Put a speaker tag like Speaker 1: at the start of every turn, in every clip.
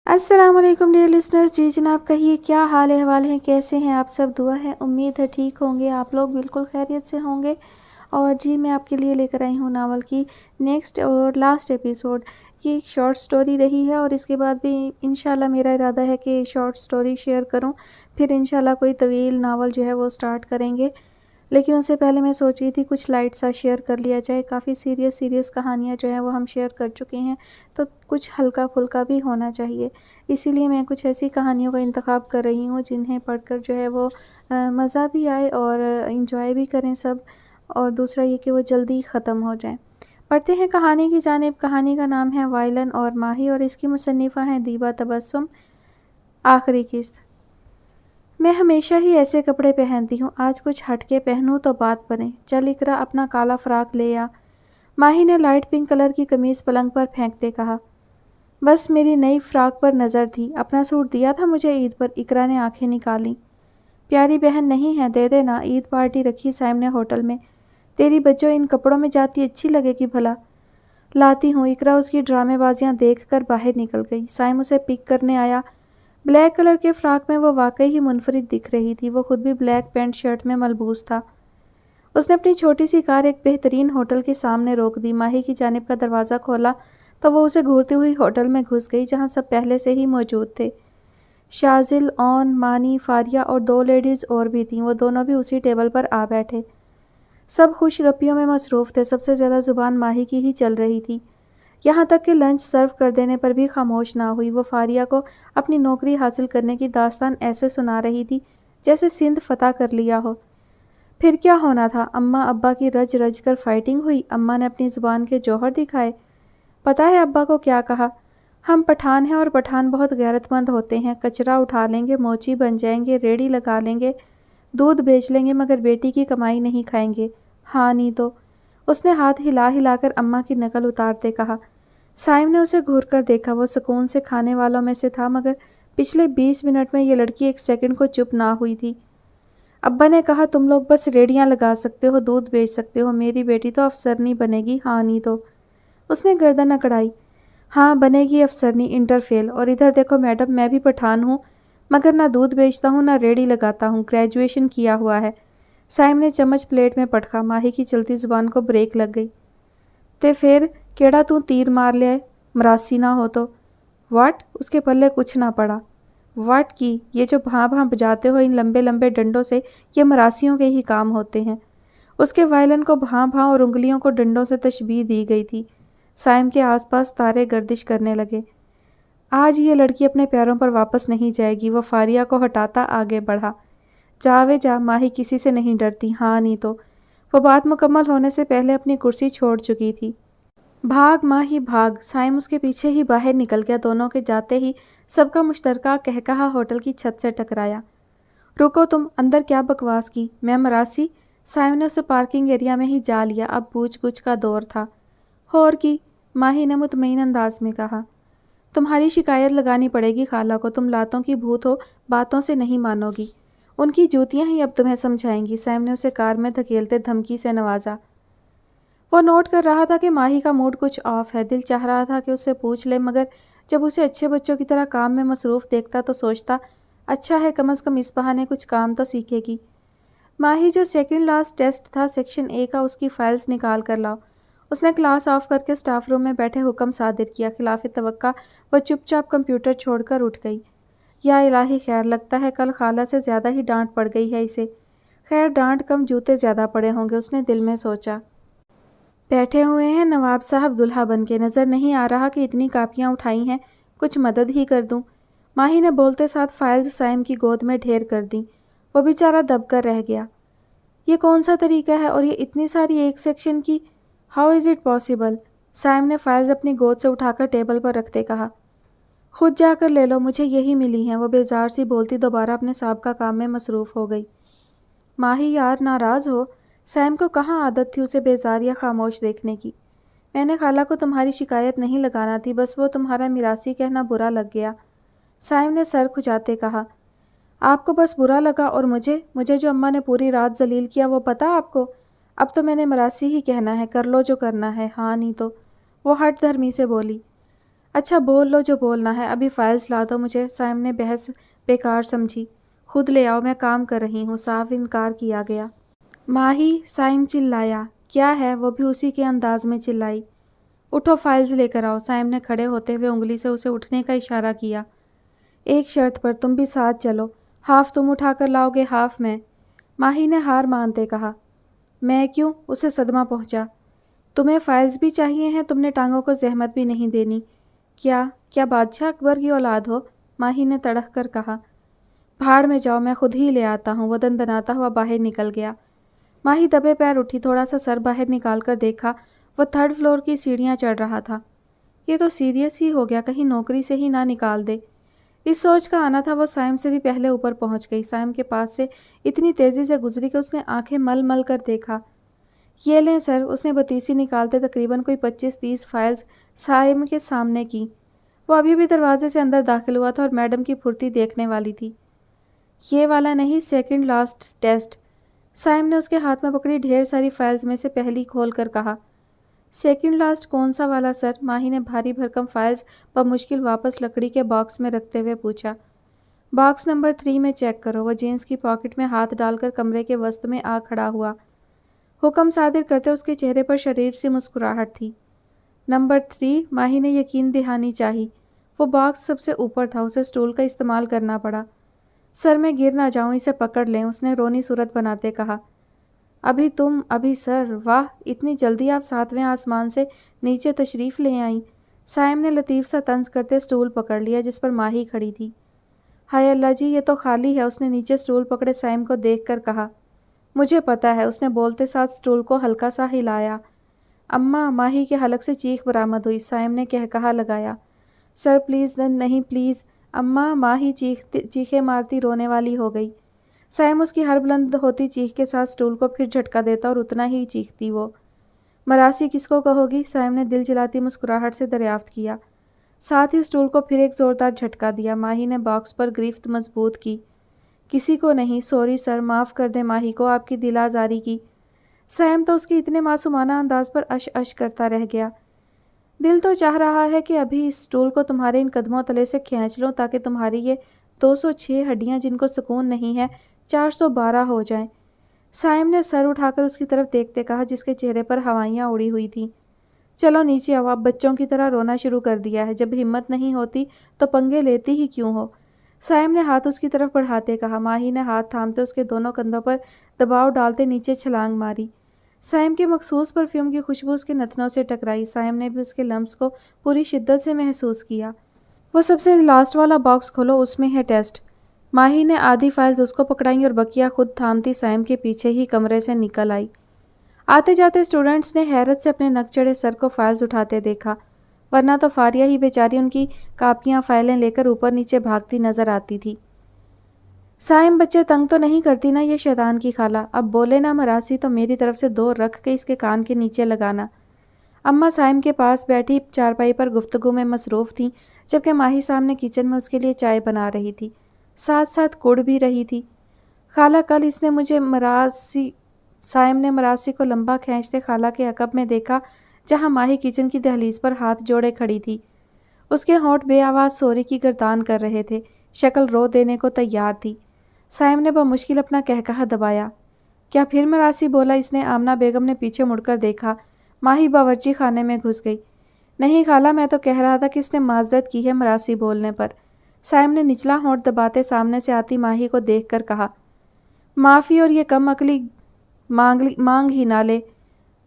Speaker 1: अस्सलाम वालेकुम dear listeners. जी जनाब, कहिए क्या हाल अहवाल हैं, कैसे हैं आप सब? दुआ है, उम्मीद है ठीक होंगे आप लोग, बिल्कुल खैरियत से होंगे। और जी मैं आपके लिए लेकर आई हूँ नावल की नेक्स्ट और लास्ट एपिसोड। ये एक शॉर्ट स्टोरी रही है और इसके बाद भी इंशाल्लाह मेरा इरादा है कि शॉर्ट स्टोरी शेयर करूँ, फिर इंशाल्लाह कोई तवील नावल जो है वो स्टार्ट करेंगे। लेकिन उससे पहले मैं सोच रही थी कुछ लाइट सा शेयर कर लिया जाए। काफ़ी सीरियस कहानियाँ जो हैं वो हम शेयर कर चुके हैं, तो कुछ हल्का-फुल्का भी होना चाहिए। इसीलिए मैं कुछ ऐसी कहानियों का इंतखाब कर रही हूँ जिन्हें पढ़कर जो है वो मज़ा भी आए और एंजॉय भी करें सब, और दूसरा ये कि वो जल्दी ख़त्म हो जाएँ। पढ़ते हैं कहानी की जानिब। कहानी का नाम है वायलन और माही और इसकी मुसन्निफ़ा हैं दीबा तबस्सुम। आखिरी किस्त। मैं हमेशा ही ऐसे कपड़े पहनती हूँ, आज कुछ हटके पहनूँ तो बात बने। चल इकरा, अपना काला फ्राक ले आ। माही ने लाइट पिंक कलर की कमीज़ पलंग पर फेंकते कहा। बस मेरी नई फ्राक पर नज़र थी। अपना सूट दिया था मुझे ईद पर। इकरा ने आंखें निकाली। प्यारी बहन नहीं है, दे देना। ईद पार्टी रखी साइम ने होटल में। तेरी बच्चों इन कपड़ों में जाती अच्छी लगेगी भला। लाती हूँ। इकरा उसकी ड्रामेबाजियाँ देख कर बाहर निकल गई। साइम उसे पिक करने आया। ब्लैक कलर के फ्राक में वो वाकई ही मुनफरिद दिख रही थी। वो खुद भी ब्लैक पैंट शर्ट में मलबूस था। उसने अपनी छोटी सी कार एक बेहतरीन होटल के सामने रोक दी। माही की जानिब का दरवाज़ा खोला तो वो उसे घूरती हुई होटल में घुस गई, जहाँ सब पहले से ही मौजूद थे। शाजिल, ऑन, मानी, फारिया और दो लेडीज़ और भी थीं। वो दोनों भी उसी टेबल पर आ बैठे। सब खुशगपियों में मसरूफ़ थे। सबसे ज़्यादा ज़ुबान माही की ही चल रही थी। यहाँ तक कि लंच सर्व कर देने पर भी खामोश ना हुई। वो फारिया को अपनी नौकरी हासिल करने की दास्तान ऐसे सुना रही थी जैसे सिंध फतह कर लिया हो। फिर क्या होना था? अम्मा अब्बा की रज रज कर फाइटिंग हुई। अम्मा ने अपनी ज़ुबान के जौहर दिखाए। पता है अब्बा को क्या कहा? हम पठान हैं और पठान बहुत गैरतमंद होते हैं। कचरा उठा लेंगे, मोची बन जाएंगे, रेड़ी लगा लेंगे, दूध बेच लेंगे, मगर बेटी की कमाई नहीं खाएंगे। हाँ नहीं तो। उसने हाथ हिला हिलाकर अम्मा की नकल उतारते कहा। साइम ने उसे घूर कर देखा। वो सुकून से खाने वालों में से था, मगर पिछले 20 मिनट में ये लड़की एक सेकंड को चुप ना हुई थी। अब्बा ने कहा, तुम लोग बस रेडियां लगा सकते हो, दूध बेच सकते हो, मेरी बेटी तो अफसरनी बनेगी। हाँ नहीं तो। उसने गर्दन अकड़ाई। हाँ बनेगी अफसरनी, इंटरफेल। और इधर देखो मैडम, मैं भी पठान हूँ, मगर ना दूध बेचता हूँ ना रेडी लगाता हूँ, ग्रेजुएशन किया हुआ है। साइम ने चम्मच प्लेट में पटका। माही की चलती जुबान को ब्रेक लग गई। ते फिर केड़ा तू तीर मार लिया, मरासी ना हो तो। वाट? उसके पल्ले कुछ ना पड़ा। वाट की? ये जो भां भां बजाते हो इन लंबे लंबे डंडों से, ये मरासियों के ही काम होते हैं। उसके वायलन को भां भां और उंगलियों को डंडों से तशबीह दी गई थी। साइम के आसपास तारे गर्दिश करने लगे। आज ये लड़की अपने पैरों पर वापस नहीं जाएगी। वो फारिया को हटाता आगे बढ़ा। जावे जा, माही किसी से नहीं डरती। हाँ नहीं तो। वो बात मुकम्मल होने से पहले अपनी कुर्सी छोड़ चुकी थी। भाग माही भाग। साइम उसके पीछे ही बाहर निकल गया। दोनों के जाते ही सबका मुश्तरका कहकहा होटल की छत से टकराया। रुको तुम, अंदर क्या बकवास की? मैं मरासी? साइम ने उसे पार्किंग एरिया में ही जा लिया। अब पूछ-गुछ का दौर था। और की? माही ने मुतमईन अंदाज में कहा। तुम्हारी शिकायत लगानी पड़ेगी खाला को। तुम लातों की भूत हो, बातों से नहीं मानोगी। उनकी जूतियां ही अब तुम्हें समझाएंगी। सैम ने उसे कार में धकेलते धमकी से नवाजा। वो नोट कर रहा था कि माही का मूड कुछ ऑफ है। दिल चाह रहा था कि उससे पूछ ले, मगर जब उसे अच्छे बच्चों की तरह काम में मसरूफ़ देखता तो सोचता, अच्छा है कम से कम इस बहाने कुछ काम तो सीखेगी। माही, जो सेकंड लास्ट टेस्ट था सेक्शन ए का, उसकी फाइल्स निकाल कर लाओ। उसने क्लास ऑफ करके स्टाफ रूम में बैठे हुक्म सादिर किया। खिलाफ तवक्का वह चुपचाप कंप्यूटर छोड़कर उठ गई। या इलाही खैर, लगता है कल खाला से ज़्यादा ही डांट पड़ गई है इसे। खैर डांट कम, जूते ज़्यादा पड़े होंगे, उसने दिल में सोचा। बैठे हुए हैं नवाब साहब दुल्हा बन के। नज़र नहीं आ रहा कि इतनी कापियाँ उठाई हैं, कुछ मदद ही कर दूँ। माही ने बोलते साथ फाइल्स साइम की गोद में ढेर कर दी। वो बेचारा दबकर रह गया। ये कौन सा तरीका है, और ये इतनी सारी एक सेक्शन की? How is it possible? Saim ने फाइल्स अपनी गोद से उठाकर टेबल पर रखते कहा। खुद जाकर ले लो, मुझे यही मिली हैं। वो बेजार सी बोलती दोबारा अपने साहब का काम में मसरूफ़ हो गई। माही यार, नाराज़ हो? सैम को कहाँ आदत थी उसे बेजार या खामोश देखने की। मैंने खाला को तुम्हारी शिकायत नहीं लगाना थी, बस वो तुम्हारा मिरासी कहना बुरा लग गया। साइम ने सर खुजाते कहा। आपको बस बुरा लगा, और मुझे जो अम्मा ने पूरी रात जलील किया वो पता आपको? अब तो मैंने मरासी ही कहना है, कर लो जो करना है। हाँ नहीं तो। वो हठ धर्मी से बोली। اچھا بول لو جو بولنا ہے، ابھی فائلز لا دو مجھے۔ سائم نے بحث بیکار سمجھی۔ خود لے آؤ، میں کام کر رہی ہوں، صاف انکار کیا گیا۔ ماہی، سائم چلایا۔ کیا ہے؟ وہ بھی اسی کے انداز میں چلائی۔ اٹھو فائلز لے کر آؤ۔ سائم نے کھڑے ہوتے ہوئے انگلی سے اسے اٹھنے کا اشارہ کیا۔ ایک شرط پر، تم بھی ساتھ چلو۔ ہاف تم اٹھا کر لاؤ گے، ہاف میں۔ ماہی نے ہار مانتے کہا۔ میں کیوں؟ اسے صدمہ پہنچا۔ تمہیں فائلز بھی چاہیے ہیں؟ تم نے ٹانگوں کو زحمت بھی نہیں دینی۔ کیا بادشاہ اکبر کی اولاد ہو؟ ماہی نے تڑک کر کہا۔ بھاڑ میں جاؤ، میں خود ہی لے آتا ہوں۔ وہ دندناتا ہوا باہر نکل گیا۔ ماہی دبے پیر اٹھی، تھوڑا سا سر باہر نکال کر دیکھا۔ وہ 3rd فلور کی سیڑھیاں چڑھ رہا تھا۔ یہ تو سیریس ہی ہو گیا، کہیں نوکری سے ہی نہ نکال دے۔ اس سوچ کا آنا تھا وہ سائم سے بھی پہلے اوپر پہنچ گئی۔ سائم کے پاس سے اتنی تیزی سے گزری کہ اس نے آنکھیں مل مل کر دیکھا۔ یہ لیں سر، اس نے بتیسی نکالتے تقریباً کوئی 25-30 فائلز سائم کے سامنے کی۔ وہ ابھی بھی دروازے سے اندر داخل ہوا تھا اور میڈم کی پھرتی دیکھنے والی تھی۔ یہ والا نہیں، 2nd لاسٹ ٹیسٹ۔ سائم نے اس کے ہاتھ میں پکڑی ڈھیر ساری فائلز میں سے پہلی کھول کر کہا۔ 2nd لاسٹ کون سا والا سر؟ ماہی نے بھاری بھرکم فائلز بمشکل واپس لکڑی کے باکس میں رکھتے ہوئے پوچھا۔ باکس نمبر 3 میں چیک کرو۔ وہ جینس کی پاکٹ میں ہاتھ ڈال کر کمرے کے وسط میں آ کھڑا ہوا۔ حکم صادر کرتے اس کے چہرے پر شریر سی مسکراہٹ تھی۔ نمبر 3؟ ماہی نے یقین دہانی چاہی۔ وہ باکس سب سے اوپر تھا، اسے سٹول کا استعمال کرنا پڑا۔ سر میں گر نہ جاؤں، اسے پکڑ لیں، اس نے رونی صورت بناتے کہا۔ ابھی سر، واہ، اتنی جلدی آپ 7ویں آسمان سے نیچے تشریف لے آئیں۔ سائم نے لطیف سا طنز کرتے سٹول پکڑ لیا جس پر ماہی کھڑی تھی۔ ہائے اللہ جی، یہ تو خالی ہے، اس نے نیچے سٹول پکڑے سائم کو دیکھ کر کہا۔ مجھے پتا ہے، اس نے بولتے ساتھ سٹول کو ہلکا سا ہلایا۔ اماں، ماہی کے حلق سے چیخ برآمد ہوئی۔ سائم نے کہا لگایا۔ سر پلیز نہیں پلیز، اماں، ماہی چیخیں مارتی رونے والی ہو گئی۔ سائم اس کی ہر بلند ہوتی چیخ کے ساتھ سٹول کو پھر جھٹکا دیتا اور اتنا ہی چیختی وہ۔ مراسی کس کو کہو گی؟ سائم نے دل جلاتی مسکراہٹ سے دریافت کیا۔ ساتھ ہی سٹول کو پھر ایک زوردار جھٹکا دیا۔ ماہی نے باکس پر گرفت مضبوط کی۔ کسی کو نہیں، سوری سر، معاف کر دیں ماہی کو آپ کی دل آزاری کی۔ سائم تو اس کے اتنے معصومانہ انداز پر اش کرتا رہ گیا۔ دل تو چاہ رہا ہے کہ ابھی اس سٹول کو تمہارے ان قدموں تلے سے کھینچ لوں تاکہ تمہاری یہ 206 ہڈیاں جن کو سکون نہیں ہے 412 ہو جائیں۔ سائم نے سر اٹھا کر اس کی طرف دیکھتے کہا جس کے چہرے پر ہوائیاں اڑی ہوئی تھیں۔ چلو نیچے آؤ، اب بچوں کی طرح رونا شروع کر دیا ہے، جب ہمت نہیں ہوتی تو پنگے لیتی ہی کیوں ہو؟ سائم نے ہاتھ اس کی طرف بڑھاتے کہا۔ ماہی نے ہاتھ تھامتے اس کے دونوں کندھوں پر دباؤ ڈالتے نیچے چھلانگ ماری۔ سائم کے مخصوص پرفیوم کی خوشبو اس کے نتنوں سے ٹکرائی۔ سائم نے بھی اس کے لمس کو پوری شدت سے محسوس کیا۔ وہ سب سے لاسٹ والا باکس کھولو، اس میں ہے ٹیسٹ۔ ماہی نے آدھی فائلز اس کو پکڑائیں اور بقیہ خود تھامتی سائم کے پیچھے ہی کمرے سے نکل آئی۔ آتے جاتے اسٹوڈنٹس نے حیرت سے اپنے نک چڑھے سر کو فائلز اٹھاتے دیکھا، ورنہ تو فاریہ ہی بیچاری ان کی کاپیاں فائلیں لے کر اوپر نیچے بھاگتی نظر آتی تھی۔ سائم، بچے تنگ تو نہیں کرتی نا یہ شیطان کی خالہ؟ اب بولے نا مراسی تو میری طرف سے 2 رکھ کے اس کے کان کے نیچے لگانا۔ اماں سائم کے پاس بیٹھی چارپائی پر گفتگو میں مصروف تھیں، جبکہ ماہی سامنے کچن میں اس کے لیے چائے بنا رہی تھی، ساتھ ساتھ کڑ بھی رہی تھی۔ خالہ کل اس نے مجھے سائم نے مراسی کو لمبا کھینچتے خالہ کے عقب میں دیکھا جہاں ماہی کچن کی دہلیز پر ہاتھ جوڑے کھڑی تھی۔ اس کے ہونٹ بے آواز سوری کی گردان کر رہے تھے، شکل رو دینے کو تیار تھی۔ سائم نے بمشکل اپنا کہکہا دبایا۔ کیا پھر مراسی بولا؟ اس نے آمنہ بیگم نے پیچھے مڑ کر دیکھا۔ ماہی باورچی خانے میں گھس گئی۔ نہیں خالہ، میں تو کہہ رہا تھا کہ اس نے معذرت کی ہے مراسی بولنے پر۔ سائم نے نچلا ہونٹ دباتے سامنے سے آتی ماہی کو دیکھ کر کہا۔ معافی اور یہ کم عقلی مانگ ہی نہ لے۔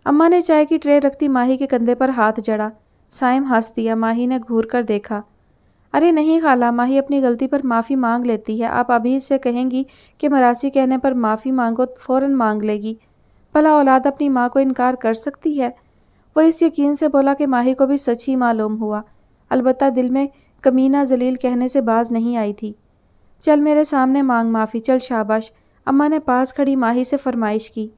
Speaker 1: اماں نے چائے کی ٹرے رکھتی ماہی کے کندھے پر ہاتھ جڑا۔ سائم ہنس دیا۔ ماہی نے گھور کر دیکھا۔ ارے نہیں خالہ، ماہی اپنی غلطی پر معافی مانگ لیتی ہے۔ آپ ابھی سے کہیں گی کہ مراسی کہنے پر معافی مانگو، فوراً مانگ لے گی۔ بھلا اولاد اپنی ماں کو انکار کر سکتی ہے؟ وہ اس یقین سے بولا کہ ماہی کو بھی سچ ہی معلوم ہوا، البتہ دل میں کمینہ ذلیل کہنے سے باز نہیں آئی تھی۔ چل میرے سامنے مانگ معافی، چل شاباش، اماں نے پاس کھڑی ماہی سے فرمائش کی۔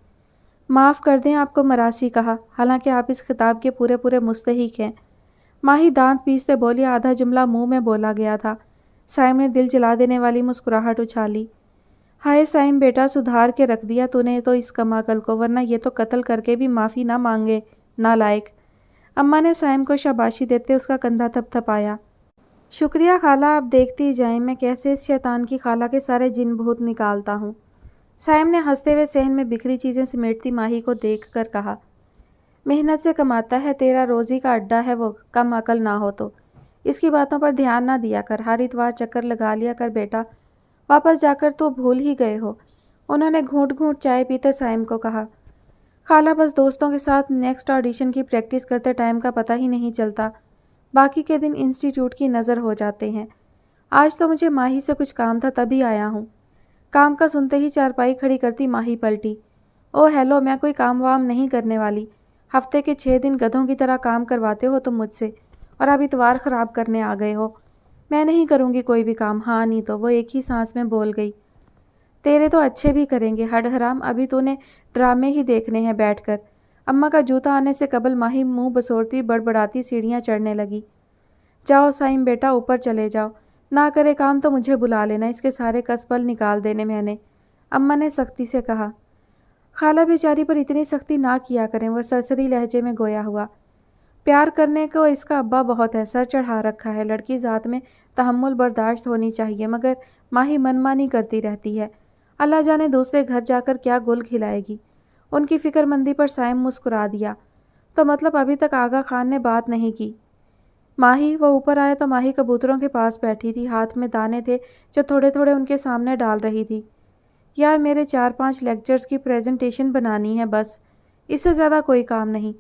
Speaker 1: معاف کر دیں آپ کو مراسی کہا، حالانکہ آپ اس خطاب کے پورے مستحق ہیں۔ ماہی دانت پیستے بولی، آدھا جملہ منہ میں بولا گیا تھا۔ سائم نے دل جلا دینے والی مسکراہٹ اچھالی۔ ہائے سائم بیٹا، سدھار کے رکھ دیا تو نے تو اس کم عقل کو، ورنہ یہ تو قتل کر کے بھی معافی نہ مانگے، نالائق۔ अम्मा ने साइम को शाबाशी देते उसका कंधा थपथपाया। शुक्रिया खाला, आप देखती जाएं मैं कैसे इस शैतान की खाला के सारे जिन भूत निकालता हूँ। साइम ने हंसते हुए सहन में बिखरी चीज़ें समेटती माही को देख कर कहा, मेहनत से कमाता है, तेरा रोज़ी का अड्डा है वो, कम अकल ना हो तो। इसकी बातों पर ध्यान ना दिया कर, हर इतवार चक्कर लगा लिया कर बेटा, वापस जाकर तो भूल ही गए हो। उन्होंने घूंट घूंट चाय पीते साइम को कहा, खाला बस दोस्तों के साथ नेक्स्ट ऑडिशन की प्रैक्टिस करते टाइम का पता ही नहीं चलता, बाकी के दिन इंस्टीट्यूट की नज़र हो जाते हैं। आज तो मुझे माही से कुछ काम था तभी आया हूँ। काम का सुनते ही चारपाई खड़ी करती माही पलटी। ओ हेलो, मैं कोई काम वाम नहीं करने वाली। हफ्ते के 6 दिन गधों की तरह काम करवाते हो तुम मुझसे, और अब इतवार ख़राब करने आ गए हो। मैं नहीं करूँगी कोई भी काम, हाँ नहीं तो, वो एक ही सांस में बोल गई। तेरे तो अच्छे भी करेंगे हड हराम, अभी तूने ड्रामे ही देखने हैं बैठकर। अम्मा का जूता आने से कबल माही मुंह बसोरती बड़बड़ाती सीढ़ियाँ चढ़ने लगी। जाओ साइम बेटा, ऊपर चले जाओ, ना करे काम तो मुझे बुला लेना, इसके सारे कसबल निकाल देने मैंने, अम्मा ने सख्ती से कहा। खाला बेचारी पर इतनी सख्ती ना किया करें, वह सरसरी लहजे में गोया हुआ। प्यार करने को इसका अब्बा बहुत है, सर चढ़ा रखा है, लड़की ज़ात में तहम्मुल बर्दाश्त होनी चाहिए, मगर माही मनमानी करती रहती है। अल्लाह जाने दूसरे घर जाकर क्या गुल खिलाएगी। उनकी फिक्रमंदी पर साइम मुस्कुरा दिया। तो मतलब अभी तक आगा खान ने बात नहीं की। माही, वो ऊपर आया तो माही कबूतरों के पास बैठी थी, हाथ में दाने थे जो थोड़े थोड़े उनके सामने डाल रही थी। यार मेरे 4-5 लेक्चर्स की प्रेजेंटेशन बनानी है बस, इससे ज़्यादा कोई काम नहीं।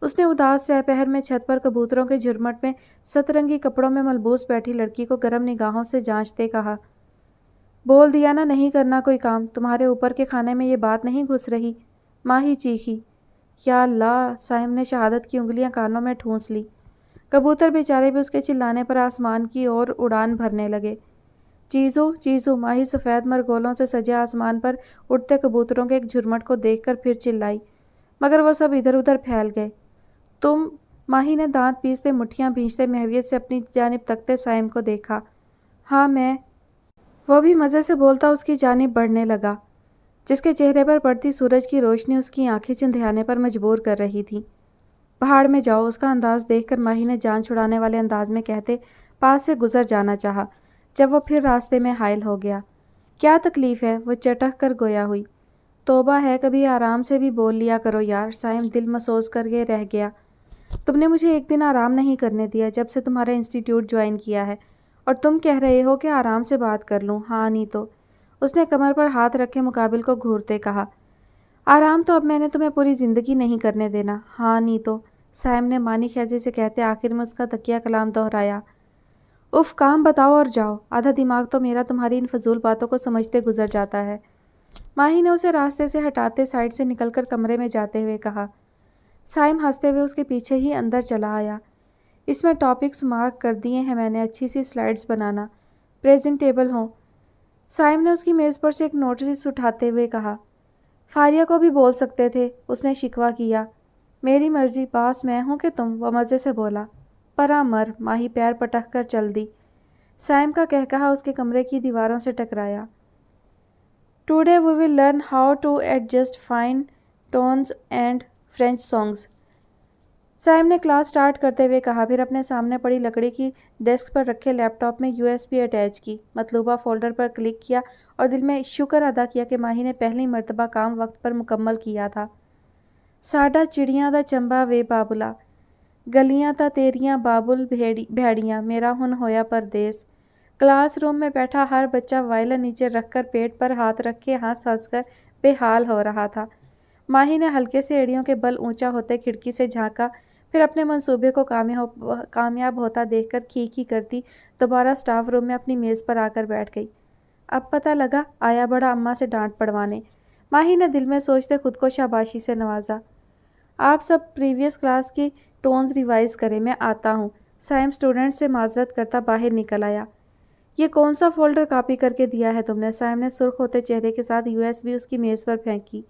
Speaker 1: उसने उदास सहपहर में छत पर कबूतरों के झुरमुट में सतरंगी कपड़ों में मलबूस बैठी लड़की को गर्म निगाहों से जांचते कहा, बोल दिया ना नहीं करना कोई काम, तुम्हारे ऊपर के खाने में ये बात नहीं घुस रही। माही चीखी। या अल्लाह, साइम ने शहादत की उंगलियां कानों में ठूंस ली। कबूतर बेचारे भी उसके चिल्लाने पर आसमान की ओर उड़ान भरने लगे। चीज़ू चीज़ू, माही सफ़ेद मरगोलों से सजे आसमान पर उड़ते कबूतरों के एक झुरमुट को देखकर फिर चिल्लाई, मगर वो सब इधर उधर फैल गए। तुम? माही ने दांत पीसते मुट्ठियां भींचते महवियत से अपनी जानिब तकते साइम को देखा। हाँ मैं। वो भी मज़े से बोलता उसकी जानिब बढ़ने लगा, जिसके चेहरे पर पड़ती सूरज की रोशनी उसकी आंखें चुंधियाने पर मजबूर कर रही थी। पहाड़ में जाओ, उसका अंदाज देखकर माही ने जान छुड़ाने वाले अंदाज में कहते पास से गुजर जाना चाहा, जब वो फिर रास्ते में हायल हो गया। क्या तकलीफ़ है? वो चटक कर गोया हुई। तौबा है, कभी आराम से भी बोल लिया करो यार। साइम दिल महसूस करके रह गया। तुमने मुझे एक दिन आराम नहीं करने दिया जब से तुम्हारा इंस्टीट्यूट ज्वाइन किया है, और तुम कह रहे हो कि आराम से बात कर लूँ, हाँ नहीं तो। उसने कमर पर हाथ रखे मुकाबिल को घूरते कहा, आराम तो अब मैंने तुम्हें पूरी ज़िंदगी नहीं करने देना, हाँ नहीं तो। साइम ने मानी ख्याजी से कहते आखिर में उसका तकिया कलाम दोहराया। उफ, काम बताओ और जाओ, आधा दिमाग तो मेरा तुम्हारी इन फजूल बातों को समझते गुजर जाता है। माही ने उसे रास्ते से हटाते साइड से निकलकर कमरे में जाते हुए कहा। साइम हंसते हुए उसके पीछे ही अंदर चला आया। इसमें टॉपिक्स मार्क कर दिए हैं मैंने, अच्छी सी स्लाइड्स बनाना, प्रेजेंटेबल हों। साइम ने उसकी मेज़ पर से एक नोटिस उठाते हुए कहा। फारिया को भी बोल सकते थे, उसने शिकवा किया। मेरी मर्जी, बॉस मैं हूँ कि तुम, वह मज़े से बोला। परामर, माही पैर पटक कर चल दी। साइम का कहकहा उसके कमरे की दीवारों से टकराया। Today we will learn how to adjust fine tones and French songs, Saim ने क्लास स्टार्ट करते हुए कहा, फिर अपने सामने पड़ी लकड़ी की डेस्क पर रखे लैपटॉप में यूएसबी अटैच की, मतलूबा फोल्डर पर क्लिक किया और दिल में शुक्र अदा किया कि माही ने पहली मर्तबा काम वक्त पर मुकम्मल किया था। साडा चिड़ियां दा चंबा वे बाबुला, गलियां ता तेरियां बाबुल भेड़ियां, मेरा हुन होया परदेस। क्लासरूम में बैठा हर बच्चा वायलिन नीचे रखकर पेट पर हाथ रखे हंस हंसकर बेहाल हो रहा था। माही ने हल्के से एड़ियों के बल ऊंचा होते खिड़की से झांका, फिर अपने मंसूबे को कामयाब होता देखकर खी करती दोबारा स्टाफ रूम में अपनी मेज़ पर आकर बैठ गई। अब पता लगा, आया बड़ा अम्मा से डांट पड़वाने, माही ने दिल में सोचते खुद को शाबाशी से नवाजा। आप सब प्रीवियस क्लास की टोन्स रिवाइज करें, मैं आता हूँ। साइम स्टूडेंट से माजरत करता बाहर निकल आया। ये कौन सा फोल्डर कॉपी करके दिया है तुमने? साइम ने सुर्ख होते चेहरे के साथ यूएसबी उसकी मेज़ पर फेंकी।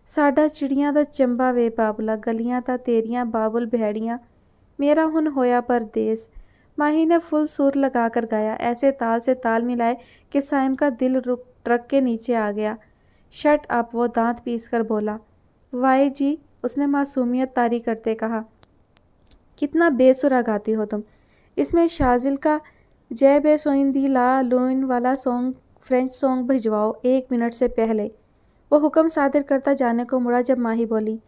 Speaker 1: साडा चिड़ियां दा चंबा वे बाबुला, गलियां ता तेरियां बाबुल भेड़ियां, मेरा हुन होया परदेस। माही ने फुल सुर लगाकर गाया, ऐसे ताल से ताल मिलाए कि साइम का दिल रुक ट्रक के नीचे आ गया। शट अप, वो दांत पीस कर बोला। वाई जी, उसने मासूमियत तारी करते कहा। कितना बेसुरा गाती हो तुम। इसमें शाजिल का जय बे सोइंदी ला लोइन वाला सॉन्ग फ्रेंच सॉन्ग भिजवाओ 1 मिनट से पहले। वो हुक्म सादिर करता जाने को मुड़ा जब माही बोली,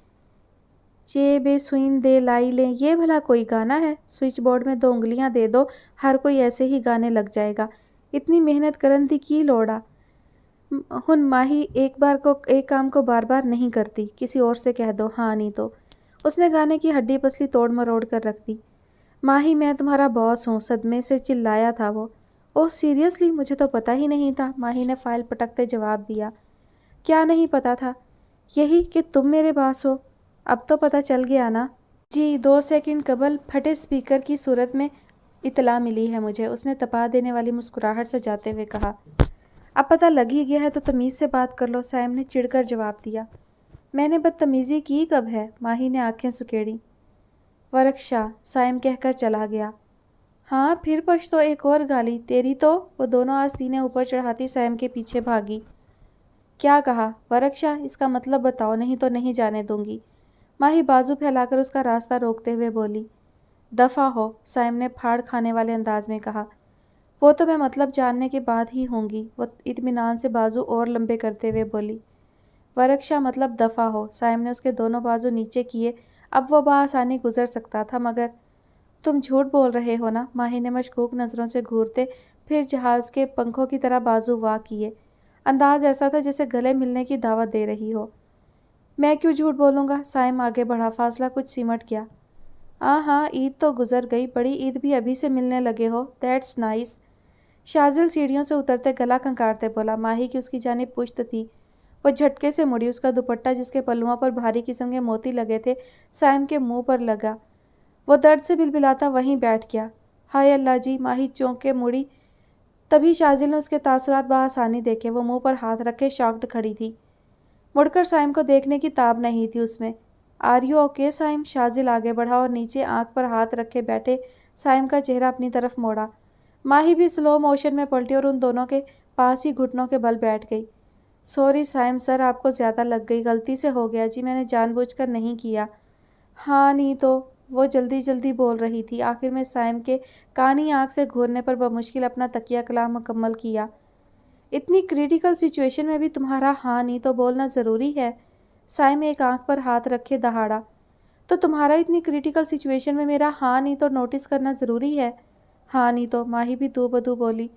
Speaker 1: चे बे सुइन दे लाई ले, ये भला कोई गाना है? स्विच बोर्ड में 2 उंगलियां दे दो, हर कोई ऐसे ही गाने लग जाएगा। इतनी मेहनत करन दी की लोड़ा। हुन माही एक काम को बार बार नहीं करती, किसी और से कह दो, हाँ नहीं तो। उसने गाने की हड्डी पसली तोड़ मरोड़ कर रख दी। माही मैं तुम्हारा बॉस हूँ, सदमे से चिल्लाया था वो। ओह सीरियसली, मुझे तो पता ही नहीं था, माही ने फाइल पटकते जवाब दिया। क्या नहीं पता था? यही कि तुम मेरे बॉस हो। अब तो पता चल गया ना? जी, 2 सेकंड कबल फटे स्पीकर की सूरत में इतला मिली है मुझे, उसने तपा देने वाली मुस्कुराहट से जाते हुए कहा। अब पता लग ही गया है तो तमीज़ से बात कर लो, साइम ने चिढ़कर जवाब दिया। मैंने बदतमीज़ी की कब है? माही ने आंखें सुकेड़ी। वर्कशा, साइम कहकर चला गया। हाँ फिर पछतो एक और गाली तेरी तो। वो दोनों आस्तीनें ऊपर चढ़ाती साइम के पीछे भागी। क्या कहा? वर्कशा, इसका मतलब बताओ, नहीं तो नहीं जाने दूंगी। माही बाजू फैलाकर उसका रास्ता रोकते हुए बोली। दफ़ा हो, साइम ने फाड़ खाने वाले अंदाज में कहा। वो तो मैं मतलब जानने के बाद ही होंगी, वो इत्मीनान से बाजू और लंबे करते हुए बोली। वर्कशा मतलब दफ़ा हो। साइम ने उसके दोनों बाजू नीचे किए। अब वो बआसानी गुजर सकता था, मगर तुम झूठ बोल रहे हो ना? माही ने मशकूक नज़रों से घूरते फिर जहाज़ के पंखों की तरह बाजू वाह किए। अंदाज ऐसा था जैसे गले मिलने की दावत दे रही हो। मैं क्यों झूठ बोलूँगा? साइम आगे बढ़ा, फासला कुछ सिमट गया। हाँ, ईद तो गुजर गई, बड़ी ईद भी अभी से मिलने लगे हो, दैट्स नाइस। शाजिल सीढ़ियों से उतरते गला खंकारते बोला। माही की उसकी जानिब पुश्त थी। वो झटके से मुड़ी। उसका दुपट्टा जिसके पल्लुओं पर भारी किस्म के मोती लगे थे साइम के मुंह पर लगा। वो दर्द से बिलबिलाता वहीं बैठ गया। हाय अल्लाह जी, माही चौंक के मुड़ी। तभी शाजिल ने उसके तासुरात बआसानी देखे। वो मुंह पर हाथ रखे शॉक्ड खड़ी थी। मुड़कर साइम को देखने की ताब नहीं थी उसमें। Are you okay Saim? Shajil आगे बढ़ा और नीचे आंख पर हाथ रखे बैठे साइम का चेहरा अपनी तरफ मोड़ा। माही भी स्लो मोशन में पलटी और उन दोनों के पास ही घुटनों के बल बैठ गई। सॉरी साइम सर, आपको ज़्यादा लग गई, गलती से हो गया जी, मैंने जानबूझकर नहीं किया। हाँ नहीं तो। वो जल्दी जल्दी बोल रही थी। आखिर में साइम के कानी आँख से घूरने पर बमुश्किल अपना तकिया कलाम मुकम्मल किया। इतनी क्रिटिकल सिचुएशन में भी तुम्हारा हाँ नहीं तो बोलना ज़रूरी है? साइम एक आंख पर हाथ रखे दहाड़ा। तो तुम्हारा इतनी क्रिटिकल सिचुएशन में मेरा हाँ नहीं तो नोटिस करना ज़रूरी है? हाँ नहीं तो, माही भी दो बदू बोली।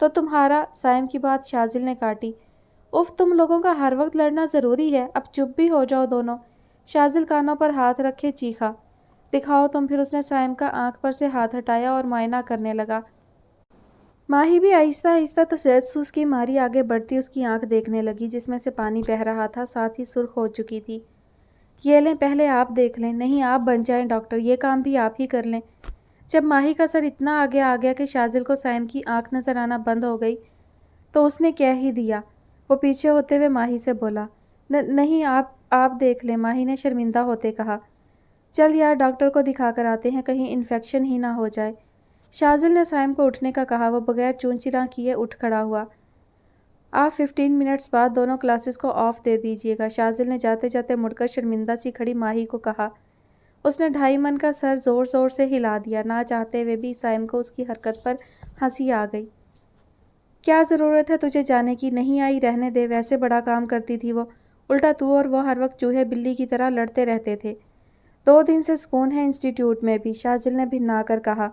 Speaker 1: तो तुम्हारा? साइम की बात शाजिल ने काटी। उफ, तुम लोगों का हर वक्त लड़ना ज़रूरी है, अब चुप भी हो जाओ दोनों। शाजिल कानों पर हाथ रखे चीखा। दिखाओ तुम। फिर उसने साइम का आंख पर से हाथ हटाया और मुआयना करने लगा। माही भी आहिस्ता आहिस्ता तजस्सुस की मारी आगे बढ़ती उसकी आंख देखने लगी, जिसमें से पानी बह रहा था, साथ ही सुर्ख हो चुकी थी। ये लें, पहले आप देख लें। नहीं, आप बन जाएं डॉक्टर, ये काम भी आप ही कर लें। जब माही का सर इतना आगे आ गया कि शाजिल को साइम की आंख नजर आना बंद हो गई तो उसने कह ही दिया। वो पीछे होते हुए माही से बोला। नहीं, आप देख लें, माही ने शर्मिंदा होते कहा। चल यार, डॉक्टर को दिखा कर आते हैं, कहीं इन्फेक्शन ही ना हो जाए। शाजिल ने साइम को उठने का कहा। वो बगैर चूंचिरा किए उठ खड़ा हुआ। आप 15 मिनट्स बाद दोनों क्लासेस को ऑफ दे दीजिएगा, शाजिल ने जाते जाते मुड़कर शर्मिंदा सी खड़ी माही को कहा। उसने 2.5 मन का सर ज़ोर ज़ोर से हिला दिया। ना चाहते हुए भी साइम को उसकी हरकत पर हंसी आ गई। क्या ज़रूरत है तुझे जाने की? नहीं आई, रहने दे, वैसे बड़ा काम करती थी वो। उल्टा तू और वो हर वक्त चूहे बिल्ली की तरह लड़ते रहते थे। 2 दिन से सुकून है इंस्टीट्यूट में भी, शाजिल ने भिन्ना कर कहा।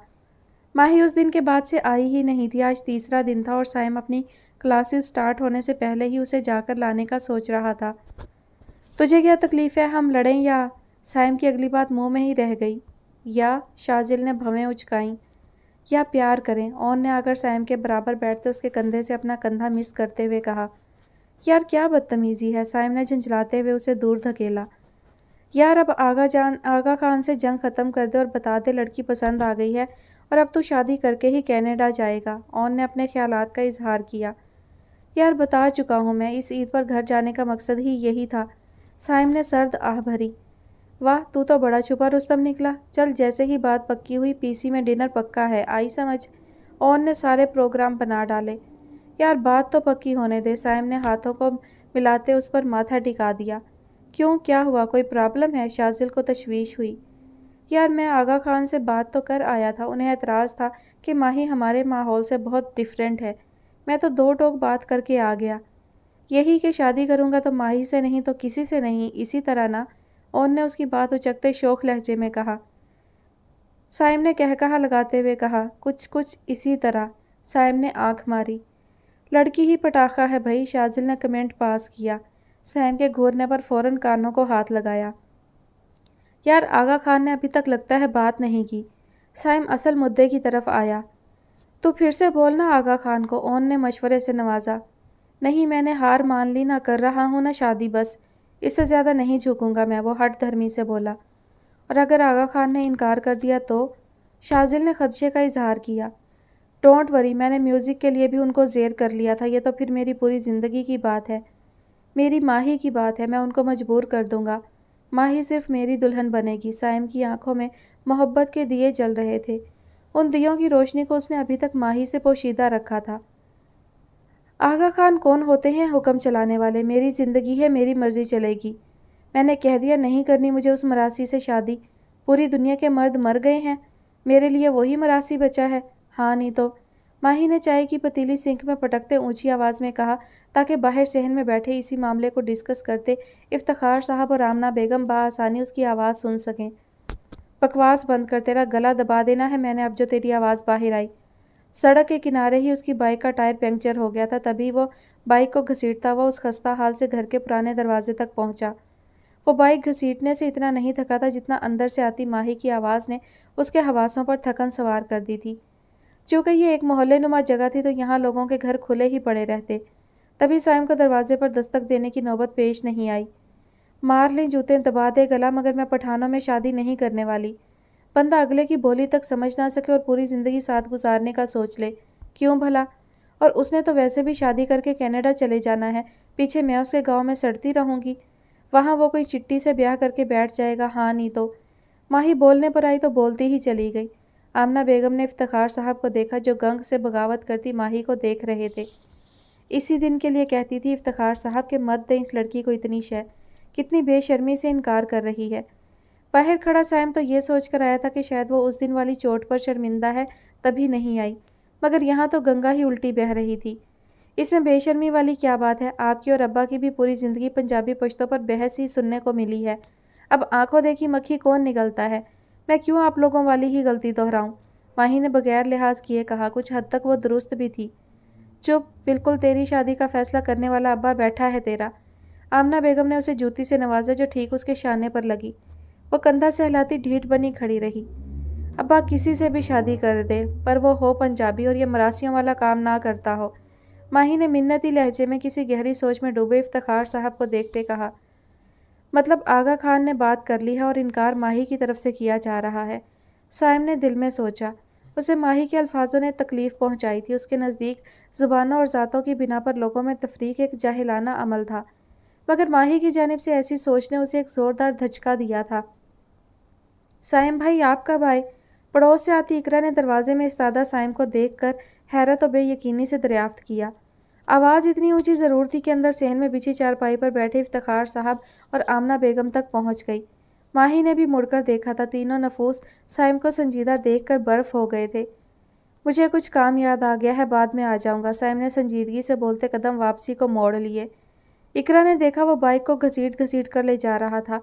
Speaker 1: माही उस दिन के बाद से आई ही नहीं थी। आज तीसरा दिन था और साइम अपनी क्लासेस स्टार्ट होने से पहले ही उसे जाकर लाने का सोच रहा था। तुझे क्या तकलीफ़ है, हम लड़ें या? साइम की अगली बात मुंह में ही रह गई। या? शाजिल ने भवें उचकाईं। या प्यार करें? ओन ने आकर साइम के बराबर बैठते उसके कंधे से अपना कंधा मिस करते हुए कहा। यार क्या बदतमीज़ी है, साइम ने झंझलाते हुए उसे दूर धकेला। यार अब आगा खान से जंग ख़त्म कर दे और बता दे लड़की पसंद आ गई है और अब तू शादी करके ही कनाडा जाएगा। ओन ने अपने ख्यालात का इजहार किया। यार बता चुका हूँ मैं, इस ईद पर घर जाने का मकसद ही यही था। साइम ने सर्द आह भरी। वाह, तू तो बड़ा छुपा रुस्तम निकला। चल, जैसे ही बात पक्की हुई, पीसी में डिनर पक्का है, आई समझ? ओन ने सारे प्रोग्राम बना डाले। यार बात तो पक्की होने दे। साइम ने हाथों को मिलाते उस पर माथा टिका दिया। क्यों, क्या हुआ, कोई प्रॉब्लम है? शाजिल को तशवीश हुई। یار میں آغا خان سے بات تو کر آیا تھا، انہیں اعتراض تھا کہ ماہی ہمارے ماحول سے بہت ڈیفرنٹ ہے۔ میں تو دو ٹوک بات کر کے آ گیا، یہی کہ شادی کروں گا تو ماہی سے نہیں تو کسی سے نہیں، اسی طرح نا۔ اون نے اس کی بات اچکتے شوخ لہجے میں کہا۔ سائم نے کہا لگاتے ہوئے کہا، کچھ اسی طرح۔ سائم نے آنکھ ماری۔ لڑکی ہی پٹاخہ ہے بھائی، شازل نے کمنٹ پاس کیا۔ سائم کے گھورنے پر فوراً کانوں کو ہاتھ لگایا۔ یار آغا خان نے ابھی تک لگتا ہے بات نہیں کی۔ سائم اصل مدعے کی طرف آیا۔ تو پھر سے بولنا آغا خان کو، اون نے مشورے سے نوازا۔ نہیں میں نے ہار مان لی، نہ کر رہا ہوں نہ شادی، بس اس سے زیادہ نہیں جھکوں گا میں، وہ ہٹ دھرمی سے بولا۔ اور اگر آغا خان نے انکار کر دیا تو؟ شازل نے خدشے کا اظہار کیا۔ ڈونٹ وری، میں نے میوزک کے لیے بھی ان کو زیر کر لیا تھا، یہ تو پھر میری پوری زندگی کی بات ہے، میری ماہی کی بات ہے، میں ان کو مجبور کر دوں گا، ماہی صرف میری دلہن بنے گی۔ سائم کی آنکھوں میں محبت کے دیے جل رہے تھے، ان دیوں کی روشنی کو اس نے ابھی تک ماہی سے پوشیدہ رکھا تھا۔ آغا خان کون ہوتے ہیں حکم چلانے والے؟ میری زندگی ہے، میری مرضی چلے گی۔ میں نے کہہ دیا نہیں کرنی مجھے اس مراسی سے شادی، پوری دنیا کے مرد مر گئے ہیں، میرے لیے وہی مراسی بچا ہے، ہاں نہیں تو۔ ماہی نے چائے کی پتیلی سنک میں پٹکتے اونچی آواز میں کہا تاکہ باہر صحن میں بیٹھے اسی معاملے کو ڈسکس کرتے افتخار صاحب اور آمنہ بیگم بآسانی اس کی آواز سن سکیں۔ بکواس بند کر، تیرا گلا دبا دینا ہے میں نے اب جو تیری آواز باہر آئی۔ سڑک کے کنارے ہی اس کی بائک کا ٹائر پنکچر ہو گیا تھا، تبھی وہ بائک کو گھسیٹتا ہوا اس خستہ حال سے گھر کے پرانے دروازے تک پہنچا۔ وہ بائک گھسیٹنے سے اتنا نہیں تھکا تھا جتنا اندر سے آتی ماہی کی آواز نے اس کے حواسوں پر تھکن سوار کر دی تھی۔ چونکہ یہ ایک محلے نما جگہ تھی تو یہاں لوگوں کے گھر کھلے ہی پڑے رہتے، تبھی سائم کو دروازے پر دستک دینے کی نوبت پیش نہیں آئی۔ مار لیں جوتے، دبا دے گلا، مگر میں پٹھانوں میں شادی نہیں کرنے والی۔ بندہ اگلے کی بولی تک سمجھ نہ سکے اور پوری زندگی ساتھ گزارنے کا سوچ لے، کیوں بھلا؟ اور اس نے تو ویسے بھی شادی کر کے کینیڈا چلے جانا ہے، پیچھے میں اس کے گاؤں میں سڑتی رہوں گی، وہاں وہ کوئی چٹی سے بیاہ کر کے بیٹھ جائے گا، ہاں نہیں تو۔ ماہی بولنے پر آئی تو بولتی ہی چلی گئی۔ آمنہ بیگم نے افتخار صاحب کو دیکھا جو گنگ سے بغاوت کرتی ماہی کو دیکھ رہے تھے۔ اسی دن کے لیے کہتی تھی افتخار صاحب کہ مت دیں اس لڑکی کو اتنی شے، کتنی بے شرمی سے انکار کر رہی ہے۔ باہر کھڑا سائم تو یہ سوچ کر آیا تھا کہ شاید وہ اس دن والی چوٹ پر شرمندہ ہے تبھی نہیں آئی، مگر یہاں تو گنگا ہی الٹی بہہ رہی تھی۔ اس میں بے شرمی والی کیا بات ہے؟ آپ کی اور ابا کی بھی پوری زندگی پنجابی پشتوں پر بحث ہی سننے کو ملی ہے، اب آنکھوں دیکھی مکھی کون نگلتا ہے؟ میں کیوں آپ لوگوں والی ہی غلطی دہراؤں؟ ماہی نے بغیر لحاظ کیے کہا، کچھ حد تک وہ درست بھی تھی۔ چپ، بالکل تیری شادی کا فیصلہ کرنے والا ابا بیٹھا ہے تیرا۔ آمنہ بیگم نے اسے جوتی سے نوازا جو ٹھیک اس کے شانے پر لگی۔ وہ کندھا سہلاتی ڈھیٹ بنی کھڑی رہی۔ ابا کسی سے بھی شادی کر دے، پر وہ ہو پنجابی اور یہ مراسیوں والا کام نہ کرتا ہو۔ ماہی نے منتی لہجے میں کسی گہری سوچ میں ڈوبے افتخار صاحب کو دیکھتے کہا۔ مطلب آغا خان نے بات کر لی ہے اور انکار ماہی کی طرف سے کیا جا رہا ہے۔ سائم نے دل میں سوچا، اسے ماہی کے الفاظوں نے تکلیف پہنچائی تھی، اس کے نزدیک زبانوں اور ذاتوں کی بنا پر لوگوں میں تفریق ایک جاہلانہ عمل تھا، مگر ماہی کی جانب سے ایسی سوچ نے اسے ایک زوردار دھچکا دیا تھا۔ سائم بھائی آپ کب آئے؟ پڑوس سے آتی اقرا نے دروازے میں استادہ سائم کو دیکھ کر حیرت و بے یقینی سے دریافت کیا۔ آواز اتنی اونچی ضرور تھی کہ اندر صحن میں بچھی چارپائی پر بیٹھے افتخار صاحب اور آمنہ بیگم تک پہنچ گئی۔ ماہی نے بھی مڑ کر دیکھا تھا، تینوں نفوس سائم کو سنجیدہ دیکھ کر برف ہو گئے تھے۔ مجھے کچھ کام یاد آ گیا ہے، بعد میں آ جاؤں گا، سائم نے سنجیدگی سے بولتے قدم واپسی کو موڑ لیے۔ اقرا نے دیکھا وہ بائک کو گھسیٹ گھسیٹ کر لے جا رہا تھا۔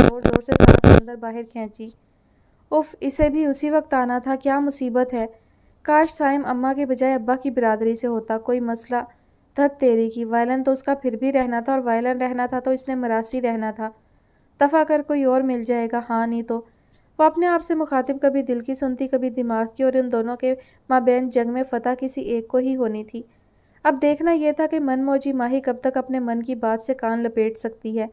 Speaker 1: زور زور سے سانس اندر باہر کھینچی۔ اف، اسے بھی اسی وقت آنا تھا، کیا مصیبت ہے؟ کاش سائم اماں کے بجائے ابا کی برادری سے ہوتا، کوئی مسئلہ دھت تیری کی، وائلن تو اس کا پھر بھی رہنا تھا، اور وائلن رہنا تھا تو اس نے مراسی رہنا تھا، دفع کر کوئی اور مل جائے گا، ہاں نہیں تو۔ وہ اپنے آپ سے مخاطب کبھی دل کی سنتی کبھی دماغ کی، اور ان دونوں کے مابین جنگ میں فتح کسی ایک کو ہی ہونی تھی۔ اب دیکھنا یہ تھا کہ من موجی ماہی کب تک اپنے من کی بات سے کان لپیٹ سکتی ہے۔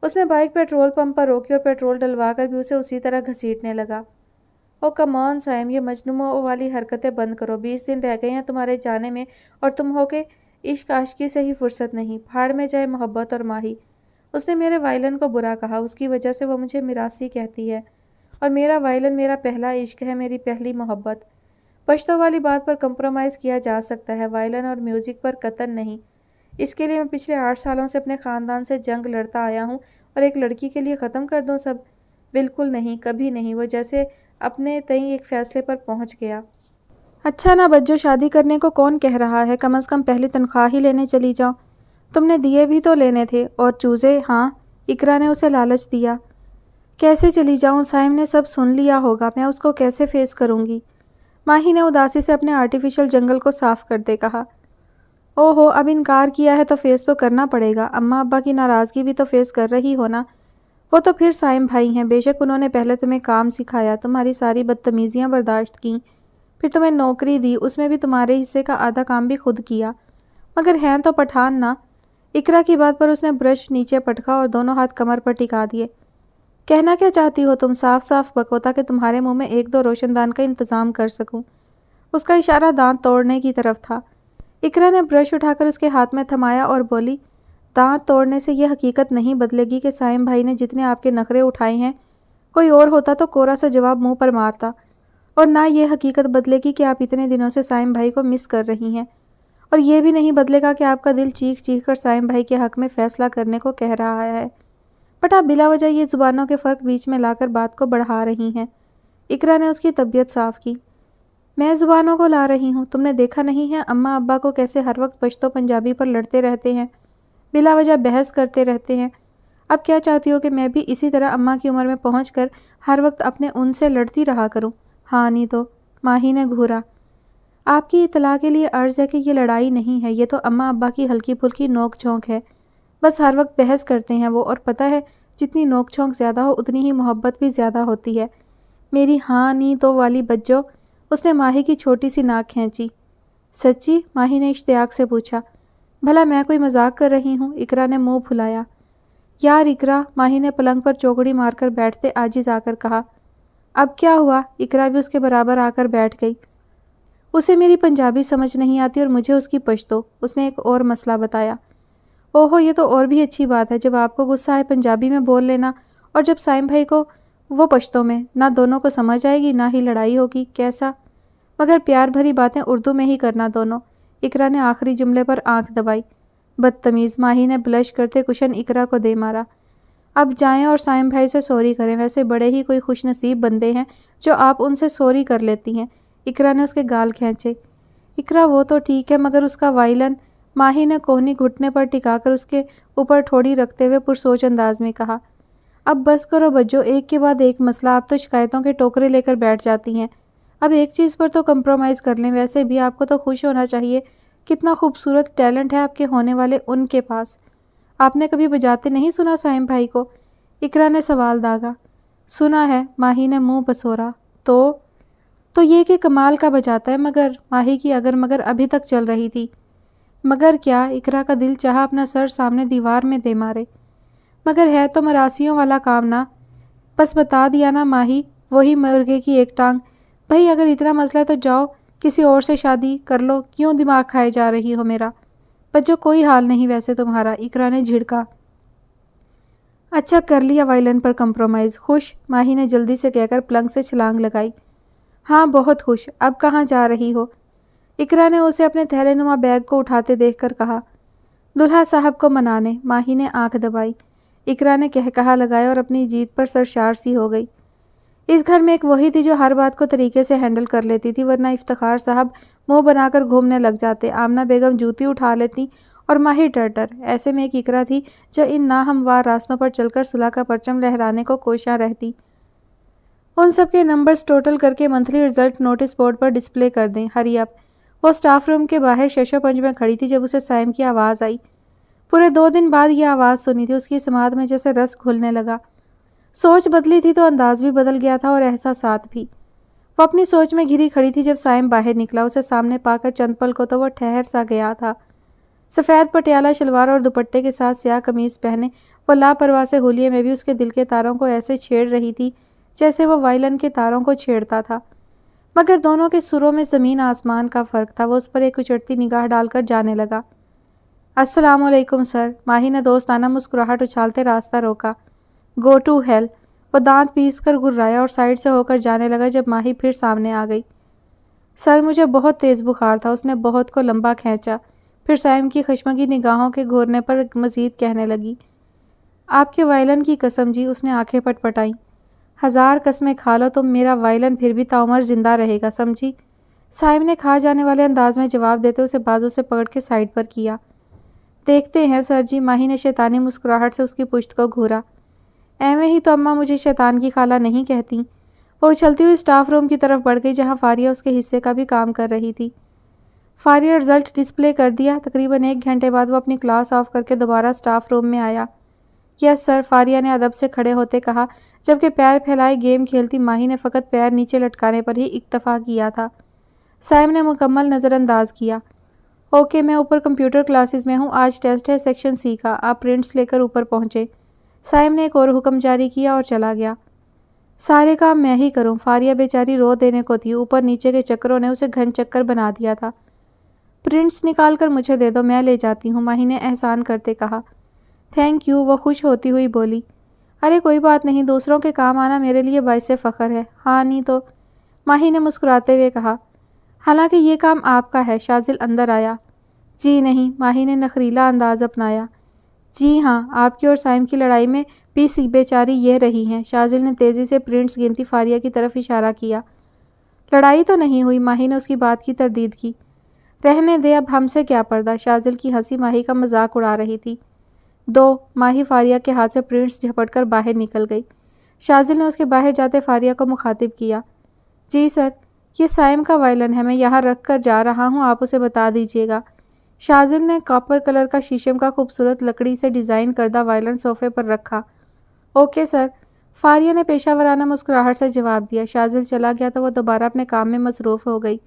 Speaker 1: اس نے بائک پیٹرول پمپ پر روکی اور پیٹرول ڈلوا کر بھی اسے اسی طرح گھسیٹنے لگا۔ او کم آن سائم، یہ مجنونوں والی حرکتیں بند کرو، 20 دن رہ گئے ہیں تمہارے جانے میں اور تم ہو کے عشق عاشقی سے ہی فرصت نہیں، پھاڑ میں جائے محبت اور ماہی۔ اس نے میرے وائلن کو برا کہا، اس کی وجہ سے وہ مجھے مراسی کہتی ہے، اور میرا وائلن میرا پہلا عشق ہے، میری پہلی محبت۔ پشتوں والی بات پر کمپرومائز کیا جا سکتا ہے، وائلن اور میوزک پر قطعاً نہیں۔ اس کے لیے میں پچھلے 8 سالوں سے اپنے خاندان سے جنگ لڑتا آیا ہوں اور ایک لڑکی کے لیے ختم کر دوں سب؟ بالکل نہیں، کبھی نہیں۔ وہ جیسے اپنے تئیں ایک فیصلے پر پہنچ گیا۔ اچھا نہ بجو، شادی کرنے کو کون کہہ رہا ہے؟ کم از کم پہلی تنخواہ ہی لینے چلی جاؤ۔ تم نے دیے بھی تو لینے تھے، اور چوزے؟ ہاں، اقرا نے اسے لالچ دیا۔ کیسے چلی جاؤں؟ سائم نے سب سن لیا ہوگا، میں اس کو کیسے فیس کروں گی؟ ماہی نے اداسی سے اپنے آرٹیفیشل جنگل کو صاف کرتے کہا۔ او ہو، اب انکار کیا ہے تو فیس تو کرنا پڑے گا۔ اماں ابا کی ناراضگی بھی تو فیس کر رہی ہو نا۔ وہ تو پھر سائم بھائی ہیں، بے شک انہوں نے پہلے تمہیں کام سکھایا، تمہاری ساری بدتمیزیاں برداشت کیں، پھر تمہیں نوکری دی، اس میں بھی تمہارے حصے کا آدھا کام بھی خود کیا، مگر ہیں تو پٹھان نا۔ اقرا کی بات پر اس نے برش نیچے پٹکا اور دونوں ہاتھ کمر پر ٹکا دیے۔ کہنا کیا چاہتی ہو تم؟ صاف صاف بکو تاکہ تمہارے منہ میں 1-2 روشن دان کا انتظام کر سکوں۔ اس کا اشارہ دانت توڑنے کی طرف تھا۔ اقرا نے برش اٹھا کر اس کے ہاتھ میں تھمایا اور بولی، دانت توڑنے سے یہ حقیقت نہیں بدلے گی کہ سائم بھائی نے جتنے آپ کے نخرے اٹھائے ہیں، کوئی اور ہوتا تو کورا سا جواب منہ پر مارتا، اور نہ یہ حقیقت بدلے گی کہ آپ اتنے دنوں سے سائم بھائی کو مس کر رہی ہیں، اور یہ بھی نہیں بدلے گا کہ آپ کا دل چیخ چیخ کر سائم بھائی کے حق میں فیصلہ کرنے کو کہہ رہا ہے، بٹ آپ بلا وجہ یہ زبانوں کے فرق بیچ میں لا کر بات کو بڑھا رہی ہیں۔ اقرا نے اس کی طبیعت صاف کی۔ میں زبانوں کو لا رہی ہوں؟ تم نے دیکھا نہیں ہے اماں ابا کو کیسے ہر وقت پشتو پنجابی پر لڑتے رہتے ہیں، بلا وجہ بحث کرتے رہتے ہیں؟ اب کیا چاہتی ہو کہ میں بھی اسی طرح اماں کی عمر میں پہنچ کر ہر وقت اپنے ان سے لڑتی رہا کروں؟ ہاں نہیں تو، ماہی نے گھورا۔ آپ کی اطلاع کے لیے عرض ہے کہ یہ لڑائی نہیں ہے، یہ تو اماں ابا کی ہلکی پھلکی نوک جھونک ہے، بس ہر وقت بحث کرتے ہیں وہ، اور پتہ ہے جتنی نوک جھونک زیادہ ہو اتنی ہی محبت بھی زیادہ ہوتی ہے۔ میری ہاں نہیں تو والی بجو، اس نے ماہی کی چھوٹی سی ناک کھینچی۔ سچی؟ ماہی نے اشتیاق سے پوچھا۔ بھلا میں کوئی مذاق کر رہی ہوں؟ اقرا نے منہ پھلایا۔ یار اقرا، ماہی نے پلنگ پر چوکڑی مار کر بیٹھتے عاجز آ کر کہا۔ اب کیا ہوا؟ اقرا بھی اس کے برابر آ کر بیٹھ گئی۔ اسے میری پنجابی سمجھ نہیں آتی اور مجھے اس کی پشتو، اس نے ایک اور مسئلہ بتایا۔ اوہو، یہ تو اور بھی اچھی بات ہے، جب آپ کو غصہ ہے پنجابی میں بول لینا، اور جب سائم بھائی کو وہ پشتو میں، نہ دونوں کو سمجھ آئے گی نہ ہی لڑائی ہوگی۔ کیسا؟ مگر پیار بھری باتیں اردو میں ہی کرنا دونوں۔ اقرا نے آخری جملے پر آنکھ دبائی۔ بدتمیز، ماہی نے بلش کرتے کشن اقرا کو دے مارا۔ اب جائیں اور سائم بھائی سے سوری کریں، ویسے بڑے ہی کوئی خوش نصیب بندے ہیں جو آپ ان سے سوری کر لیتی ہیں۔ اقرا نے اس کے گال کھینچے۔ اقرا وہ تو ٹھیک ہے، مگر اس کا وائلن، ماہی نے کوہنی گھٹنے پر ٹکا کر اس کے اوپر ٹھوڑی رکھتے ہوئے پرسوچ انداز میں کہا۔ اب بس کرو بجو، ایک کے بعد ایک مسئلہ، آپ تو شکایتوں کے ٹوکرے لے کر بیٹھ جاتی ہیں۔ اب ایک چیز پر تو کمپرومائز کر لیں، ویسے بھی آپ کو تو خوش ہونا چاہیے، کتنا خوبصورت ٹیلنٹ ہے آپ کے ہونے والے ان کے پاس۔ آپ نے کبھی بجاتے نہیں سنا سائم بھائی کو؟ اقرا نے سوال داغا۔ سنا ہے، ماہی نے منہ بسورا۔ تو یہ کہ کمال کا بجاتا ہے، مگر ماہی کی اگر مگر ابھی تک چل رہی تھی۔ مگر کیا؟ اقرا کا دل چاہا اپنا سر سامنے دیوار میں دے مارے۔ مگر ہے تو مراسیوں والا کام نا، بس بتا دیا نا ماہی، وہی مرغے کی ایک ٹانگ۔ بھئی اگر اتنا مسئلہ ہے تو جاؤ کسی اور سے شادی کر لو، کیوں دماغ کھائے جا رہی ہو میرا؟ بچوں کوئی حال نہیں ویسے تمہارا، اقرا نے جھڑکا۔ اچھا کر لیا وائلن پر کمپرومائز، خوش؟ ماہی نے جلدی سے کہہ کر پلنگ سے چھلانگ لگائی۔ ہاں بہت خوش۔ اب کہاں جا رہی ہو؟ اقرا نے اسے اپنے تھیلے نما بیگ کو اٹھاتے دیکھ کر کہا۔ دلہا صاحب کو منانے، ماہی نے آنکھ دبائی۔ اقرا نے کہا لگایا اور اپنی جیت پر سرشار سی ہو گئی۔ اس گھر میں ایک وہی تھی جو ہر بات کو طریقے سے ہینڈل کر لیتی تھی، ورنہ افتخار صاحب منہ بنا کر گھومنے لگ جاتے، آمنہ بیگم جوتی اٹھا لیتی اور ماہی ٹرٹر۔ ایسے میں ایک اقرا تھی جو ان ناہموار راستوں پر چل کر صلح کا پرچم لہرانے کو کوشاں رہتی۔ ان سب کے نمبرز ٹوٹل کر کے منتھلی رزلٹ نوٹس بورڈ پر ڈسپلے کر دیں، ہری اپ۔ وہ سٹاف روم کے باہر ششو پنج میں کھڑی تھی جب اسے سائم کی آواز آئی۔ پورے 2 دن بعد یہ آواز سنی تھی، اس کی سماعت میں جیسے رس گھلنے لگا۔ سوچ بدلی تھی تو انداز بھی بدل گیا تھا اور احساسات بھی۔ وہ اپنی سوچ میں گھری کھڑی تھی جب سائم باہر نکلا، اسے سامنے پا کر چند پل کو تو وہ ٹھہر سا گیا تھا۔ سفید پٹیالہ شلوار اور دوپٹے کے ساتھ سیاہ قمیض پہنے وہ لاپرواہ سے ہولیے میں بھی اس کے دل کے تاروں کو ایسے چھیڑ رہی تھی جیسے وہ وائلن کے تاروں کو چھیڑتا تھا، مگر دونوں کے سروں میں زمین آسمان کا فرق تھا۔ وہ اس پر ایک اچڑتی نگاہ ڈال کر جانے لگا۔ السلام علیکم سر، ماہی نے دوستانہ مسکراہٹ اچھالتے راستہ روکا۔ گو ٹو ہیل، وہ دانت پیس کر گررایا اور سائڈ سے ہو کر جانے لگا جب ماہی پھر سامنے آ گئی۔ سر مجھے بہت تیز بخار تھا۔ اس نے بہت کو لمبا کھینچا، پھر سائم کی خشمگی نگاہوں کے گھورنے پر مزید کہنے لگی، آپ کے وائلن کی قسم جی۔ اس نے آنکھیں پٹ پٹائیں۔ 1000 قسمیں کھا لو تم، میرا وائلن پھر بھی تعمر زندہ رہے گا، سمجھی؟ سائم نے کھا جانے والے انداز میں جواب دیتے اسے بازو سے پکڑ کے سائڈ پر کیا۔ دیکھتے ہیں سر جی۔ ماہی نے شیطانی مسکراہٹ سے اس کی پشت کو گھورا۔ ایویں ہی تو اماں مجھے شیطان کی خالہ نہیں کہتی۔ وہ اچھلتی ہوئی اسٹاف روم کی طرف بڑھ گئی جہاں فاریہ اس کے حصے کا بھی کام کر رہی تھی۔ فاریہ رزلٹ ڈسپلے کر دیا۔ تقریباً 1 گھنٹے بعد وہ اپنی کلاس آف کر کے دوبارہ اسٹاف روم میں آیا۔ یس سر، فاریہ نے ادب سے کھڑے ہوتے کہا، جبکہ پیر پھیلائے گیم کھیلتی ماہی نے فقط پیر نیچے لٹکانے پر ہی اکتفا کیا تھا۔ سائم نے مکمل نظر انداز کیا۔ اوکے، میں اوپر کمپیوٹر کلاسز میں ہوں، آج ٹیسٹ ہے سیکشن سی کا، آپ پرنٹس لے کر اوپر پہنچے۔ سائم نے ایک اور حکم جاری کیا اور چلا گیا۔ سارے کام میں ہی کروں، فاریہ بیچاری رو دینے کو تھی، اوپر نیچے کے چکروں نے اسے گھن چکر بنا دیا تھا۔ پرنٹس نکال کر مجھے دے دو، میں لے جاتی ہوں، ماہی نے احسان کرتے کہا۔ تھینک یو، وہ خوش ہوتی ہوئی بولی۔ ارے کوئی بات نہیں، دوسروں کے کام آنا میرے لیے باعث فخر ہے۔ ہاں نہیں تو، ماہی نے مسکراتے ہوئے کہا۔ حالانکہ یہ کام آپ کا ہے، شاذل اندر آیا۔ جی نہیں، ماہی نے نخریلا انداز اپنایا۔ جی ہاں، آپ کی اور سائم کی لڑائی میں پیسی بیچاری یہ رہی ہیں۔ شاذل نے تیزی سے پرنٹس گنتی فاریہ کی طرف اشارہ کیا۔ لڑائی تو نہیں ہوئی، ماہی نے اس کی بات کی تردید کی۔ رہنے دے، اب ہم سے کیا پردہ، شاذل کی ہنسی ماہی کا مذاق اڑا رہی تھی۔ ماہی فاریہ کے ہاتھ سے پرنٹس جھپٹ کر باہر نکل گئی۔ شاذل نے اس کے باہر جاتے فاریہ کو مخاطب کیا۔ جی سر، یہ سائم کا وائلن ہے، میں یہاں رکھ کر جا رہا ہوں، آپ اسے بتا دیجیے گا۔ شاذل نے کاپر کلر کا شیشم کا خوبصورت لکڑی سے ڈیزائن کردہ وائلن صوفے پر رکھا۔ اوکے سر، فاریہ نے پیشہ ورانہ مسکراہٹ سے جواب دیا۔ شاذل چلا گیا تو وہ دوبارہ اپنے کام میں مصروف ہو گئی۔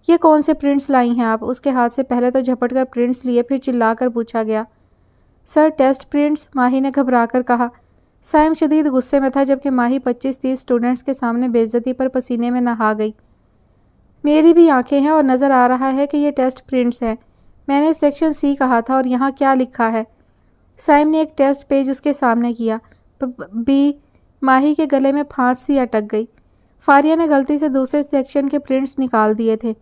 Speaker 1: یہ کون سے پرنٹس لائی ہیں آپ؟ اس کے ہاتھ سے پہلے تو جھپٹ کر پرنٹس لیے، پھر چلا کر پوچھا گیا۔ سر ٹیسٹ پرنٹس، ماہی نے گھبرا کر کہا۔ سائم شدید غصے میں تھا جبکہ ماہی 25-30 اسٹوڈنٹس کے سامنے بے عزتی پر پسینے میں نہا گئی۔ میری بھی آنکھیں ہیں اور نظر آ رہا ہے کہ یہ ٹیسٹ پرنٹس ہیں۔ میں نے سیکشن سی کہا تھا اور یہاں کیا لکھا ہے؟ سائم نے ایک ٹیسٹ پیج اس کے سامنے کیا۔ ماہی کے گلے میں پھانس سی اٹک گئی۔ فاریہ نے غلطی سے دوسرے سیکشن کے پرنٹس نکال دیے تھے۔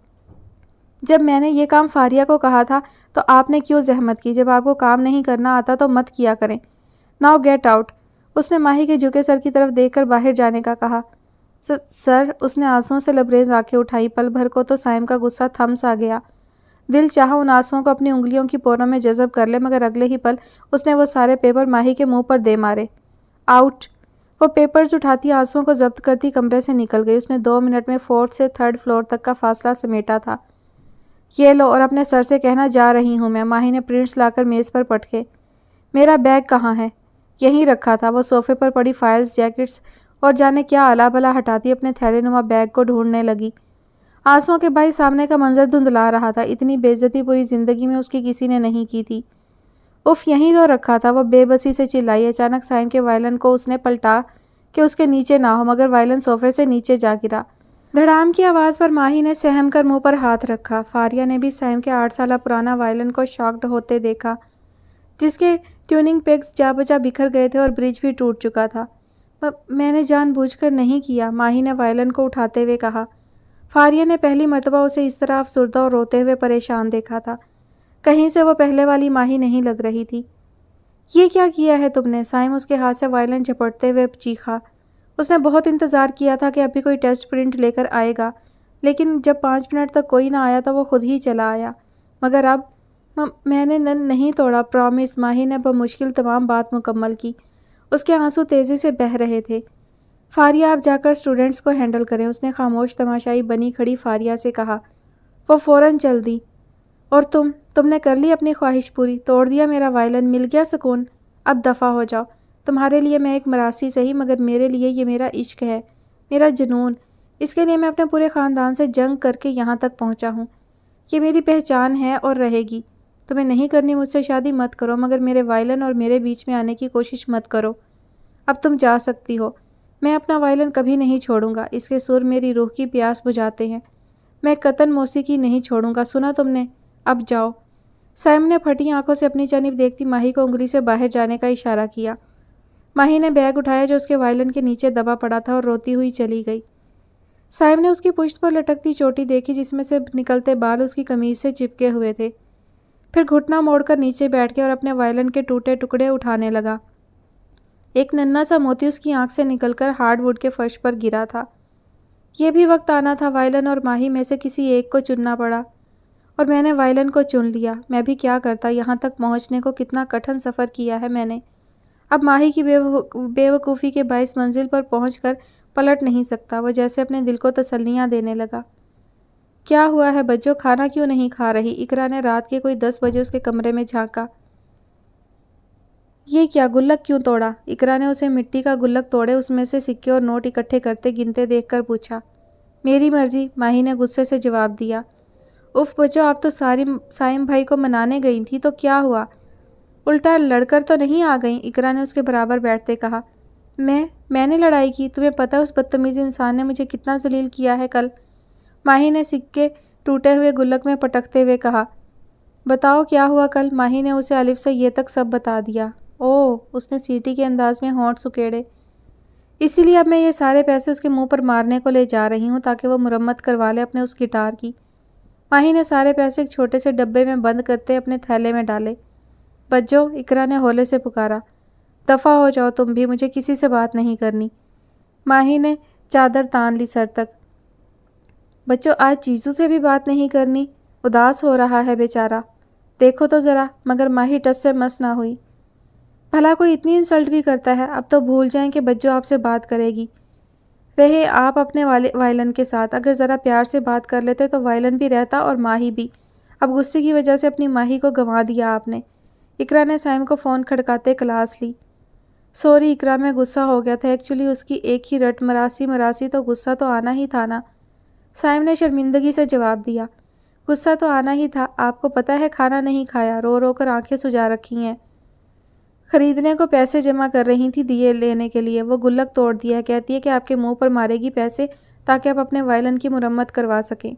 Speaker 1: جب میں نے یہ کام فاریہ کو کہا تھا تو آپ نے کیوں زحمت کی؟ جب آپ کو کام نہیں کرنا آتا تو مت کیا کریں۔ Now get out. اس نے ماہی کے جھکے سر کی طرف دیکھ کر باہر جانے کا کہا۔ سر، اس نے آنسوؤں سے لبریز آنکھیں اٹھائی۔ پل بھر کو تو سائم کا غصہ تھم سا گیا۔ دل چاہا ان آنسوؤں کو اپنی انگلیوں کی پوروں میں جذب کر لے، مگر اگلے ہی پل اس نے وہ سارے پیپر ماہی کے منہ پر دے مارے۔ آؤٹ۔ وہ پیپرز اٹھاتی آنسوؤں کو ضبط کرتی کمرے سے نکل گئی۔ اس نے 2 منٹ میں 4 سے 3 فلور تک کا فاصلہ سمیٹا تھا۔ یہ لو، اور اپنے سر سے کہنا جا رہی ہوں میں۔ ماہی نے پرنٹس لا کر میز پر پٹکے۔ میرا بیگ کہاں ہے؟ یہیں رکھا تھا۔ وہ صوفے پر پڑی فائلز، جیکٹس اور جانے کیا الا بلا ہٹاتی اپنے تھیلے نما بیگ کو ڈھونڈنے لگی۔ آنسوؤں کے باعث سامنے کا منظر دھندلا رہا تھا۔ اتنی بے عزتی پوری زندگی میں اس کی کسی نے نہیں کی تھی۔ اف، یہیں تو رکھا تھا، وہ بے بسی سے چلائی۔ اچانک سائم کے وائلن کو اس نے پلٹا کہ اس کے نیچے نہ ہو، مگر وائلن صوفے سے نیچے جا گرا۔ دھڑام کی آواز پر ماہی نے سہم کر منہ پر ہاتھ رکھا۔ فاریہ نے بھی سائم کے 8 سالہ پرانا وائلن کو شاکڈ ہوتے دیکھا، جس کے ٹیوننگ پیگز جا بجا بکھر گئے تھے اور برج بھی ٹوٹ چکا تھا۔ میں نے جان بوجھ کر نہیں کیا، ماہی نے وائلن کو اٹھاتے ہوئے کہا۔ فاریہ نے پہلی مرتبہ اسے اس طرح افسردہ اور روتے ہوئے پریشان دیکھا تھا۔ کہیں سے وہ پہلے والی ماہی نہیں لگ رہی تھی۔ یہ کیا کیا ہے تم نے؟ سائم اس کے ہاتھ سے وائلن جھپٹتے ہوئے چیخا۔ اس نے بہت انتظار کیا تھا کہ ابھی کوئی ٹیسٹ پرنٹ لے کر آئے گا، لیکن جب 5 منٹ تک کوئی نہ آیا تو وہ خود ہی چلا آیا۔ مگر اب میں نے نہیں توڑا، پرامس۔ ماہی نے بمشکل تمام بات مکمل کی۔ اس کے آنسو تیزی سے بہہ رہے تھے۔ فاریہ، آپ جا کر اسٹوڈنٹس کو ہینڈل کریں، اس نے خاموش تماشائی بنی کھڑی فاریہ سے کہا۔ وہ فوراً چل دی۔ اور تم نے کر لی اپنی خواہش پوری، توڑ دیا میرا وائلن، مل گیا سکون؟ اب دفع ہو جاؤ۔ تمہارے لیے میں ایک مراسی سہی، مگر میرے لیے یہ میرا عشق ہے، میرا جنون۔ اس کے لیے میں اپنے پورے خاندان سے جنگ کر کے یہاں تک پہنچا ہوں۔ یہ میری پہچان ہے اور رہے گی۔ تمہیں نہیں کرنی مجھ سے شادی مت کرو، مگر میرے وائلن اور میرے بیچ میں آنے کی کوشش مت کرو۔ اب تم جا سکتی ہو۔ میں اپنا وائلن کبھی نہیں چھوڑوں گا، اس کے سر میری روح کی پیاس بجھاتے ہیں۔ میں قطعاً موسیقی نہیں چھوڑوں گا، سنا تم نے؟ اب جاؤ۔ سائم نے پھٹی آنکھوں سے اپنی جانب دیکھتی ماہی کو انگلی سے باہر جانے کا اشارہ کیا۔ ماہی نے بیگ اٹھایا جو اس کے وائلن کے نیچے دبا پڑا تھا اور روتی ہوئی چلی گئی۔ साहिब ने उसकी पुश्त पर लटकती चोटी देखी जिसमें से निकलते बाल उसकी कमीज से चिपके हुए थे। फिर घुटना मोड़कर नीचे बैठ गया और अपने वायलिन के टूटे टुकड़े उठाने लगा। एक नन्हा सा मोती उसकी आंख से निकलकर हार्डवुड के फर्श पर गिरा था। यह भी वक्त आना था, वायलिन और माही में से किसी एक को चुनना पड़ा और मैंने वायलिन को चुन लिया। मैं भी क्या करता, यहाँ तक पहुँचने को कितना कठिन सफ़र किया है मैंने। अब माही की बेवकूफ़ी के बाइस मंजिल पर पहुंचकर पलट नहीं सकता। वो जैसे अपने दिल को तसल्लियाँ देने लगा। क्या हुआ है बच्चों, खाना क्यों नहीं खा रही? इकरा ने रात के कोई 10 बजे उसके कमरे में झांका। ये क्या, गुल्लक क्यों तोड़ा? इकरा ने उसे मिट्टी का गुल्लक तोड़े उसमें से सिक्के और नोट इकट्ठे करते गिनते देखकर पूछा। मेरी मर्जी, माही ने गुस्से से जवाब दिया। उफ बच्चों, आप तो साइम भाई को मनाने गई थी, तो क्या हुआ? उल्टा लड़कर तो नहीं आ गई? इकरा ने उसके बराबर बैठते कहा। मैंने लड़ाई की? तुम्हें पता है उस बदतमीज़ इंसान ने मुझे कितना जलील किया है कल? माही ने सिक्के टूटे हुए गुल्लक में पटकते हुए कहा। बताओ क्या हुआ कल? माही ने उसे अलिफ से ये तक सब बता दिया। ओह, उसने सीटी के अंदाज में होंठ सुकेड़े। इसीलिए अब मैं ये सारे पैसे उसके मुंह पर मारने को ले जा रही हूँ ताकि वो मुरम्मत करवा ले अपने उस गिटार की। माही ने सारे पैसे एक छोटे से डब्बे में बंद करते अपने थैले में डाले। बज्जो, इकरा ने हौले से पुकारा। दफ़ा हो जाओ तुम भी, मुझे किसी से बात नहीं करनी। माही ने चादर तान ली सर तक। बच्चों, आज जीजू से भी बात नहीं करनी? उदास हो रहा है बेचारा, देखो तो ज़रा। मगर माही टस से मस ना हुई। भला कोई इतनी इंसल्ट भी करता है? अब तो भूल जाएं कि बज्जो आपसे बात करेगी। रहे आप अपने वायलिन के साथ, अगर ज़रा प्यार से बात कर लेते तो वायलिन भी रहता और माही भी। अब गुस्से की वजह से अपनी माही को गंवा दिया आपने। इकरा ने साइम को फ़ोन खड़काते क्लास ली। सॉरी इकरा, मैं गुस्सा हो गया था। एक्चुअली उसकी एक ही रट मरासी तो गुस्सा तो आना ही था ना। साइम ने शर्मिंदगी से जवाब दिया। गुस्सा तो आना ही था। आपको पता है खाना नहीं खाया, रो रो कर आंखें सुजा रखी हैं। खरीदने को पैसे जमा कर रही थी दिए लेने के लिए, वो गुल्लक तोड़ दिया। कहती है कि आपके मुंह पर मारेगी पैसे ताकि आप अपने वायलिन की मुरम्मत करवा सकें।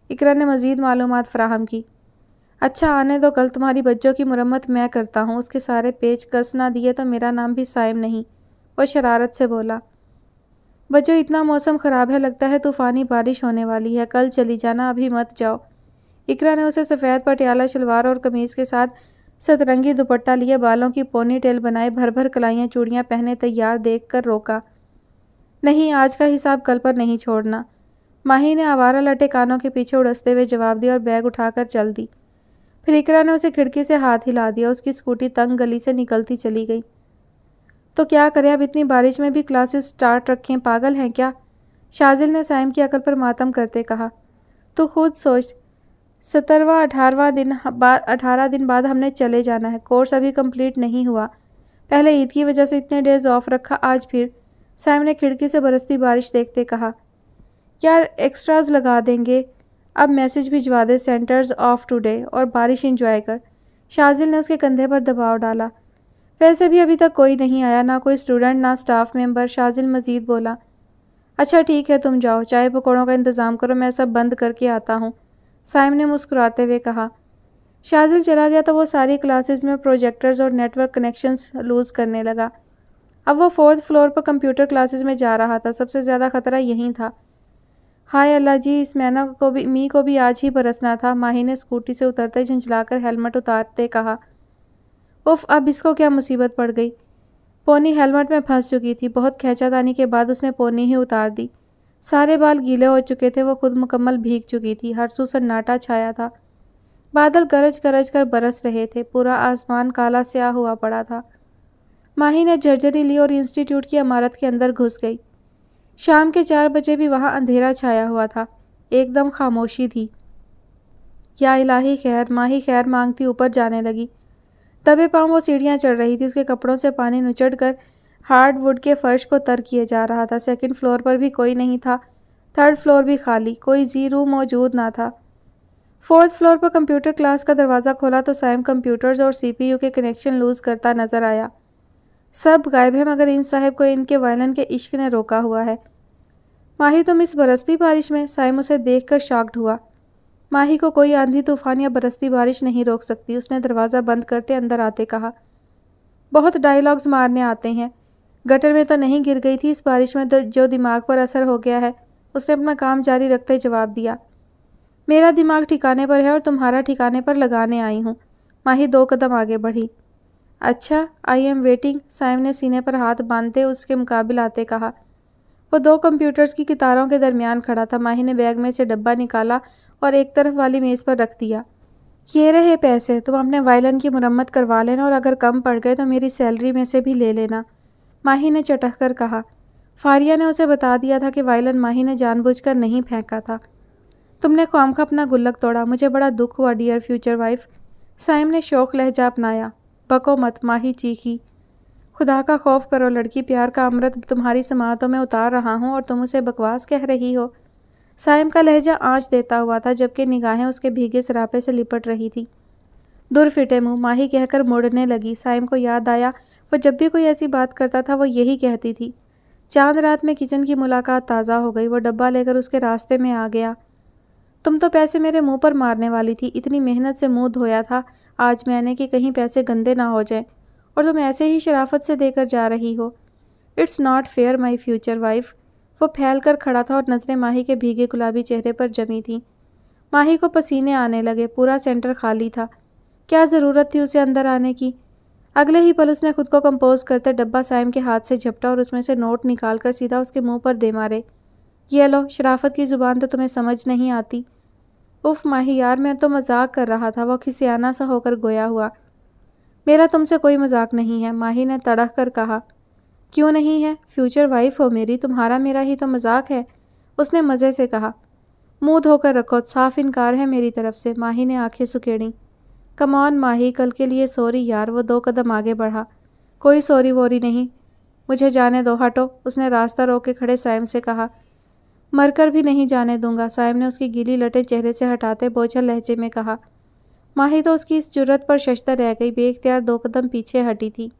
Speaker 1: इकरा ने मज़ीद मालूमात फराहम की। अच्छा आने दो, कल तुम्हारी बच्चों की मुरम्मत मैं करता हूँ। उसके सारे पेच कस ना दिए तो मेरा नाम भी साइम नहीं। वो शरारत से बोला। बच्चों, इतना मौसम ख़राब है, लगता है तूफ़ानी बारिश होने वाली है। कल चली जाना, अभी मत जाओ। इकरा ने उसे सफ़ेद पटियाला शलवार और कमीज़ के साथ सतरंगी दुपट्टा लिए, बालों की पोनी टेल बनाए, भर भर कलाइयाँ चूड़ियाँ पहने तैयार देख कर रोका। नहीं, आज का हिसाब कल पर नहीं छोड़ना। माही ने आवारा लटे कानों के पीछे उड़सते हुए जवाब दिया और बैग उठाकर चल दी। फिर इकरा ने उसे खिड़की से हाथ हिला दिया। उसकी स्कूटी तंग गली से निकलती चली गई। तो क्या करें, अब इतनी बारिश में भी क्लासेस स्टार्ट रखें, पागल हैं क्या? शाजिल ने साइम की अकल पर मातम करते कहा। तो खुद सोच, 18 दिन बाद हमने चले जाना है। कोर्स अभी कंप्लीट नहीं हुआ। पहले ईद की वजह से इतने डेज ऑफ रखा, आज फिर। साइम ने खिड़की से बरसती बारिश देखते कहा। यार एक्स्ट्राज लगा देंगे। अब मैसेज भिजवा दे, सेंटर्स ऑफ टुडे, और बारिश एंजॉय कर। शाजिल ने उसके कंधे पर दबाव डाला। वैसे भी अभी तक कोई नहीं आया, ना कोई स्टूडेंट ना स्टाफ मेंबर। शाजिल मजीद बोला। अच्छा ठीक है, तुम जाओ, चाय पकौड़ों का इंतज़ाम करो, मैं सब बंद करके आता हूँ। साइम ने मुस्कुराते हुए कहा। शाजिल चला गया तो वो सारी क्लासेस में प्रोजेक्टर्स और नेटवर्क कनेक्शंस लूज़ करने लगा। अब वो 4th फ्लोर पर कंप्यूटर क्लासेस में जा रहा था। सबसे ज़्यादा खतरा यहीं था। हाय अल्लाह जी, इस मी को भी आज ही बरसना था। माही ने स्कूटी से उतरते झंझलाकर हेलमेट उतारते कहा। उफ, अब इसको क्या मुसीबत पड़ गई। पोनी हेलमेट में फंस चुकी थी। बहुत खींचातानी के बाद उसने पोनी ही उतार दी। सारे बाल गीले हो चुके थे। वो खुद मुकम्मल भीग चुकी थी। हर सू सन्नाटा छाया था। बादल गरज गरज कर बरस रहे थे। पूरा आसमान काला स्याह हुआ पड़ा था। माही ने झरझरी ली और इंस्टीट्यूट की इमारत के अंदर घुस गई। शाम के 4 बजे भी वहाँ अंधेरा छाया हुआ था। एकदम खामोशी थी। या इलाही खैर, माही खैर मांगती ऊपर जाने लगी। दबे पांव वो सीढ़ियाँ चढ़ रही थी। उसके कपड़ों से पानी नुचड़ कर हार्डवुड के फर्श को तर किए जा रहा था। 2nd फ्लोर पर भी कोई नहीं था। 3rd फ्लोर भी खाली, कोई जी रूम मौजूद ना था। 4th फ्लोर पर कंप्यूटर क्लास का दरवाज़ा खोला तो साइम कंप्यूटर्स और CPU के कनेक्शन लूज़ करता नजर आया। सब गायब है, मगर इन साहब को इनके वायलिन के इश्क ने रोका हुआ है। माही, तुम इस बरसती बारिश में? साइम उसे देखकर शॉक्ड हुआ। माही को कोई आंधी तूफान या बरसती बारिश नहीं रोक सकती। उसने दरवाज़ा बंद करते अंदर आते कहा। बहुत डायलॉग्स मारने आते हैं। गटर में तो नहीं गिर गई थी इस बारिश में, तो जो दिमाग पर असर हो गया है। उसने अपना काम जारी रखते जवाब दिया। मेरा दिमाग ठिकाने पर है और तुम्हारा ठिकाने पर लगाने आई हूँ। माही 2 कदम आगे बढ़ी। अच्छा, आई एम वेटिंग, साइम ने सीने पर हाथ बांधते उसके मुकाबिल आते कहा। वो 2 कंप्यूटर्स की कतारों के दरमियान खड़ा था। माही ने बैग में से डब्बा निकाला और एक तरफ वाली मेज़ पर रख दिया। ये रहे पैसे, तुम अपने वायलिन की मुरम्मत करवा लेना और अगर कम पड़ गए तो मेरी सैलरी में से भी ले लेना, माही ने चटक कर कहा। फारिया ने उसे बता दिया था कि वायलिन माही ने जानबूझकर नहीं फेंका था। तुमने ख्वामखा अपना गुल्लक तोड़ा, मुझे बड़ा दुख हुआ डियर फ्यूचर वाइफ, साइम ने शौक लहजा अपनाया। बको मत, माही चीखी। खुदा का खौफ करो लड़की, प्यार का अमृत तुम्हारी समातों में उतार रहा हूँ और तुम उसे बकवास कह रही हो। साइम का लहजा आँच देता हुआ था जबकि निगाहें उसके भीगे सरापे से लिपट रही थी। दूर फिटे मुँह, माही कहकर मुड़ने लगी। साइम को याद आया वो जब भी कोई ऐसी बात करता था वो यही कहती थी। चांद रात में किचन की मुलाकात ताज़ा हो गई। वो डब्बा लेकर उसके रास्ते में आ गया। तुम तो पैसे मेरे मुंह पर मारने वाली थी, इतनी मेहनत से मुंह धोया था आज मैंने कि कहीं पैसे गंदे ना हो जाएं, और तुम ऐसे ही शराफत से देकर जा रही हो। It's not fair my future wife. वो फैल कर खड़ा था और नजरें माही के भीगे गुलाबी चेहरे पर जमी थीं। माही को पसीने आने लगे। पूरा सेंटर खाली था। क्या ज़रूरत थी उसे अंदर आने की। अगले ही पल उसने खुद को कंपोज करते डब्बा साइम के हाथ से झपटा और उसमें से नोट निकालकर सीधा उसके मुंह पर दे मारे। ये लो, शराफत की ज़ुबान तो तुम्हें समझ नहीं आती। उफ माही यार, मैं तो मजाक कर रहा था, वो खिसियाना सा होकर गोया हुआ। मेरा तुमसे कोई मजाक नहीं है, माही ने तड़क कर कहा। क्यों नहीं है, फ्यूचर वाइफ हो मेरी, तुम्हारा मेरा ही तो मजाक है, उसने मज़े से कहा। मुंह धोकर रखो, साफ इनकार है मेरी तरफ से, माही ने आंखें सुकेड़ी। कम ऑन माही, कल के लिए सॉरी यार। वो 2 कदम आगे बढ़ा। कोई सॉरी वोरी नहीं, मुझे जाने दो, हटो, उसने रास्ता रोक के खड़े साइम से कहा। मरकर भी नहीं जाने दूंगा, साइम ने उसकी गीली लटें चेहरे से हटाते बोझल लहजे में कहा। माही तो उसकी इस जुर्रत पर शशतर रह गई, बेइख्तियार 2 कदम पीछे हटी थी।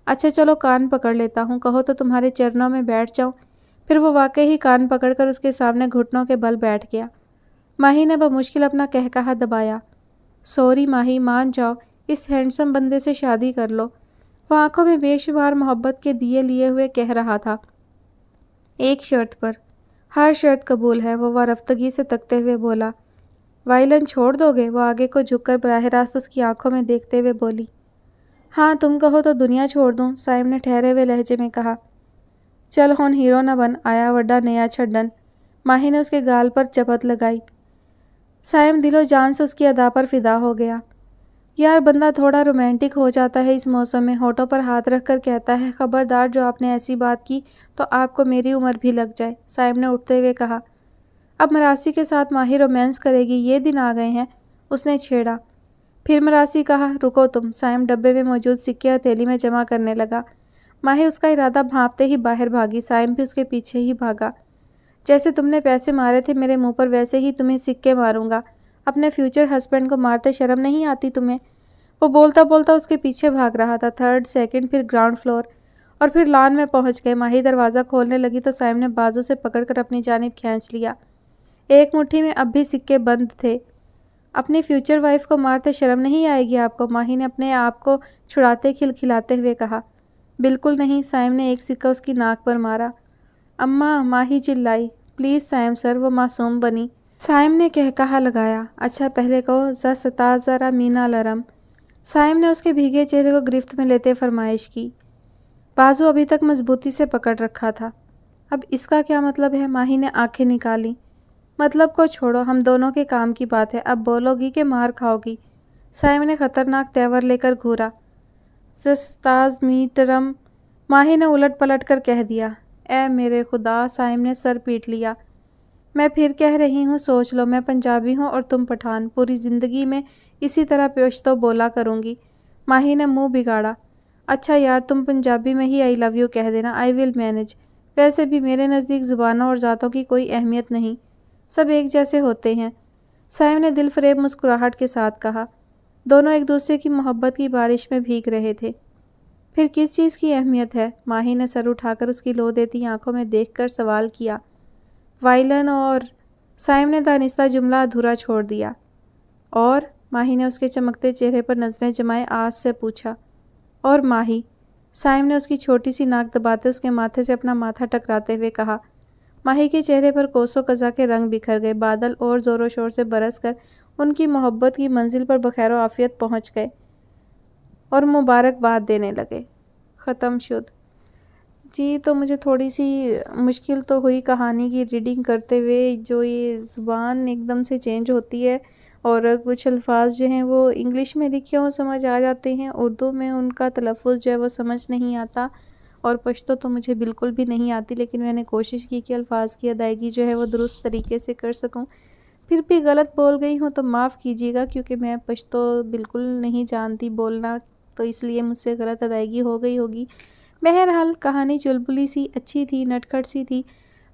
Speaker 1: अच्छा चलो, कान पकड़ लेता हूँ, कहो तो तुम्हारे चरणों में बैठ जाऊँ। फिर वो वाकई ही कान पकड़कर उसके सामने घुटनों के बल बैठ गया। माही ने बमुश्किल अपना कहकहा दबाया। सॉरी माही, मान जाओ, इस हैंडसम बंदे से शादी कर लो, वो आंखों में बेशुमार मोहब्बत के दिए लिए हुए कह रहा था। एक शर्त पर। हर शर्त कबूल है, वो वारफ्तगी से तकते हुए बोला। वायलिन छोड़ दोगे, वो आगे को झुककर बराह रास्त उसकी आंखों में देखते हुए बोली। हाँ तुम कहो तो दुनिया छोड़ दूँ, साइम ने ठहरे हुए लहजे में कहा। चल हुन हीरो न बन, आया वड्डा नया छड्डन, माही ने उसके गाल पर चपत लगाई। साइम दिलो जान से उसकी अदा पर फिदा हो गया। यार बंदा थोड़ा रोमांटिक हो जाता है इस मौसम में, होठों पर हाथ रख कर कहता है, खबरदार जो आपने ऐसी बात की तो आपको मेरी उम्र भी लग जाए, साइम ने उठते हुए कहा। अब मरासी के साथ माही रोमांस करेगी, ये दिन आ गए हैं, उसने छेड़ा। फिर मरासी कहा। रुको तुम, साइम डब्बे में मौजूद सिक्के हथेली में जमा करने लगा। माही उसका इरादा भांपते ही बाहर भागी। साइम भी उसके पीछे ही भागा। जैसे तुमने पैसे मारे थे मेरे मुंह पर, वैसे ही तुम्हें सिक्के मारूंगा। अपने फ्यूचर हस्बैंड को मारते शर्म नहीं आती तुम्हें। वो बोलता बोलता उसके पीछे भाग रहा था। 3rd, 2nd, फिर ग्राउंड फ्लोर और फिर लॉन में पहुंच गए। माही दरवाज़ा खोलने लगी तो साइम ने बाजू से पकड़कर अपनी जानिब खींच लिया। एक मुट्ठी में अब भी सिक्के बंद थे। अपनी फ्यूचर वाइफ को मारते शर्म नहीं आएगी आपको, माही ने अपने आप को छुड़ाते खिलखिलाते हुए कहा। बिल्कुल नहीं, साइम ने एक सिक्का उसकी नाक पर मारा। अम्मा, माही चिल्लाई। प्लीज़ साइम सर, वो मासूम बनी, साइम ने कहकहा लगाया। अच्छा पहले कहो ज़ा सता ज़रा मीना लरम, साइम ने उसके भीगे चेहरे को गिरफ्त में लेते फरमाइश की। बाजू अभी तक मजबूती से पकड़ रखा था। अब इसका क्या मतलब है, माही ने आंखें निकाली। मतलब को छोड़ो, हम दोनों के काम की बात है, अब बोलोगी कि मार खाओगी, साइम ने खतरनाक तेवर लेकर घूरा। जस्ताज मीटरम, माही ने उलट पलट कर कह दिया। ए मेरे खुदा, साइम ने सर पीट लिया। मैं फिर कह रही हूँ, सोच लो, मैं पंजाबी हूँ और तुम पठान, पूरी ज़िंदगी में इसी तरह पेशतो बोला करूँगी, माही ने मुंह बिगाड़ा। अच्छा यार, तुम पंजाबी में ही आई लव यू कह देना, आई विल मैनेज। वैसे भी मेरे नज़दीक ज़ुबानों और ज़ातों की कोई अहमियत नहीं, सब एक जैसे होते हैं, साइम ने दिल फरेब मुस्कुराहट के साथ कहा। दोनों एक दूसरे की मोहब्बत की बारिश में भीग रहे थे। फिर किस चीज़ की अहमियत है, माही ने सर उठाकर उसकी लो देती आंखों में देखकर सवाल किया। वायलिन और, साइम ने दानिस्ता जुमला अधूरा छोड़ दिया। और, माही ने उसके चमकते चेहरे पर नजरें जमाए आस से पूछा। और माही, साइम ने उसकी छोटी सी नाक दबाते उसके माथे से अपना माथा टकराते हुए कहा। ماہی کے چہرے پر کوسوں قضا کے رنگ بکھر گئے، بادل اور زور و شور سے برس کر ان کی محبت کی منزل پر بخیر و عافیت پہنچ گئے اور مبارکباد دینے لگے۔ ختم شد۔ جی تو مجھے تھوڑی سی مشکل تو ہوئی کہانی کی ریڈنگ کرتے ہوئے، جو یہ زبان ایک دم سے چینج ہوتی ہے اور کچھ الفاظ جو ہیں وہ انگلش میں لکھے ہوں سمجھ آ جاتے ہیں، اردو میں ان کا تلفظ جو ہے وہ سمجھ نہیں آتا، اور پشتو تو مجھے بالکل بھی نہیں آتی، لیکن میں نے کوشش کی کہ الفاظ کی ادائیگی جو ہے وہ درست طریقے سے کر سکوں۔ پھر بھی غلط بول گئی ہوں تو معاف کیجیے گا، کیونکہ میں پشتو بالکل نہیں جانتی بولنا، تو اس لیے مجھ سے غلط ادائیگی ہو گئی ہوگی۔ بہرحال کہانی چلبلی سی اچھی تھی، نٹکھٹ سی تھی۔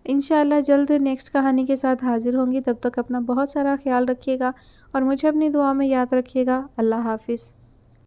Speaker 1: انشاءاللہ جلد نیکسٹ کہانی کے ساتھ حاضر ہوں گی، تب تک اپنا بہت سارا خیال رکھیے گا اور مجھے اپنی دعا میں یاد رکھیے گا۔ اللہ حافظ۔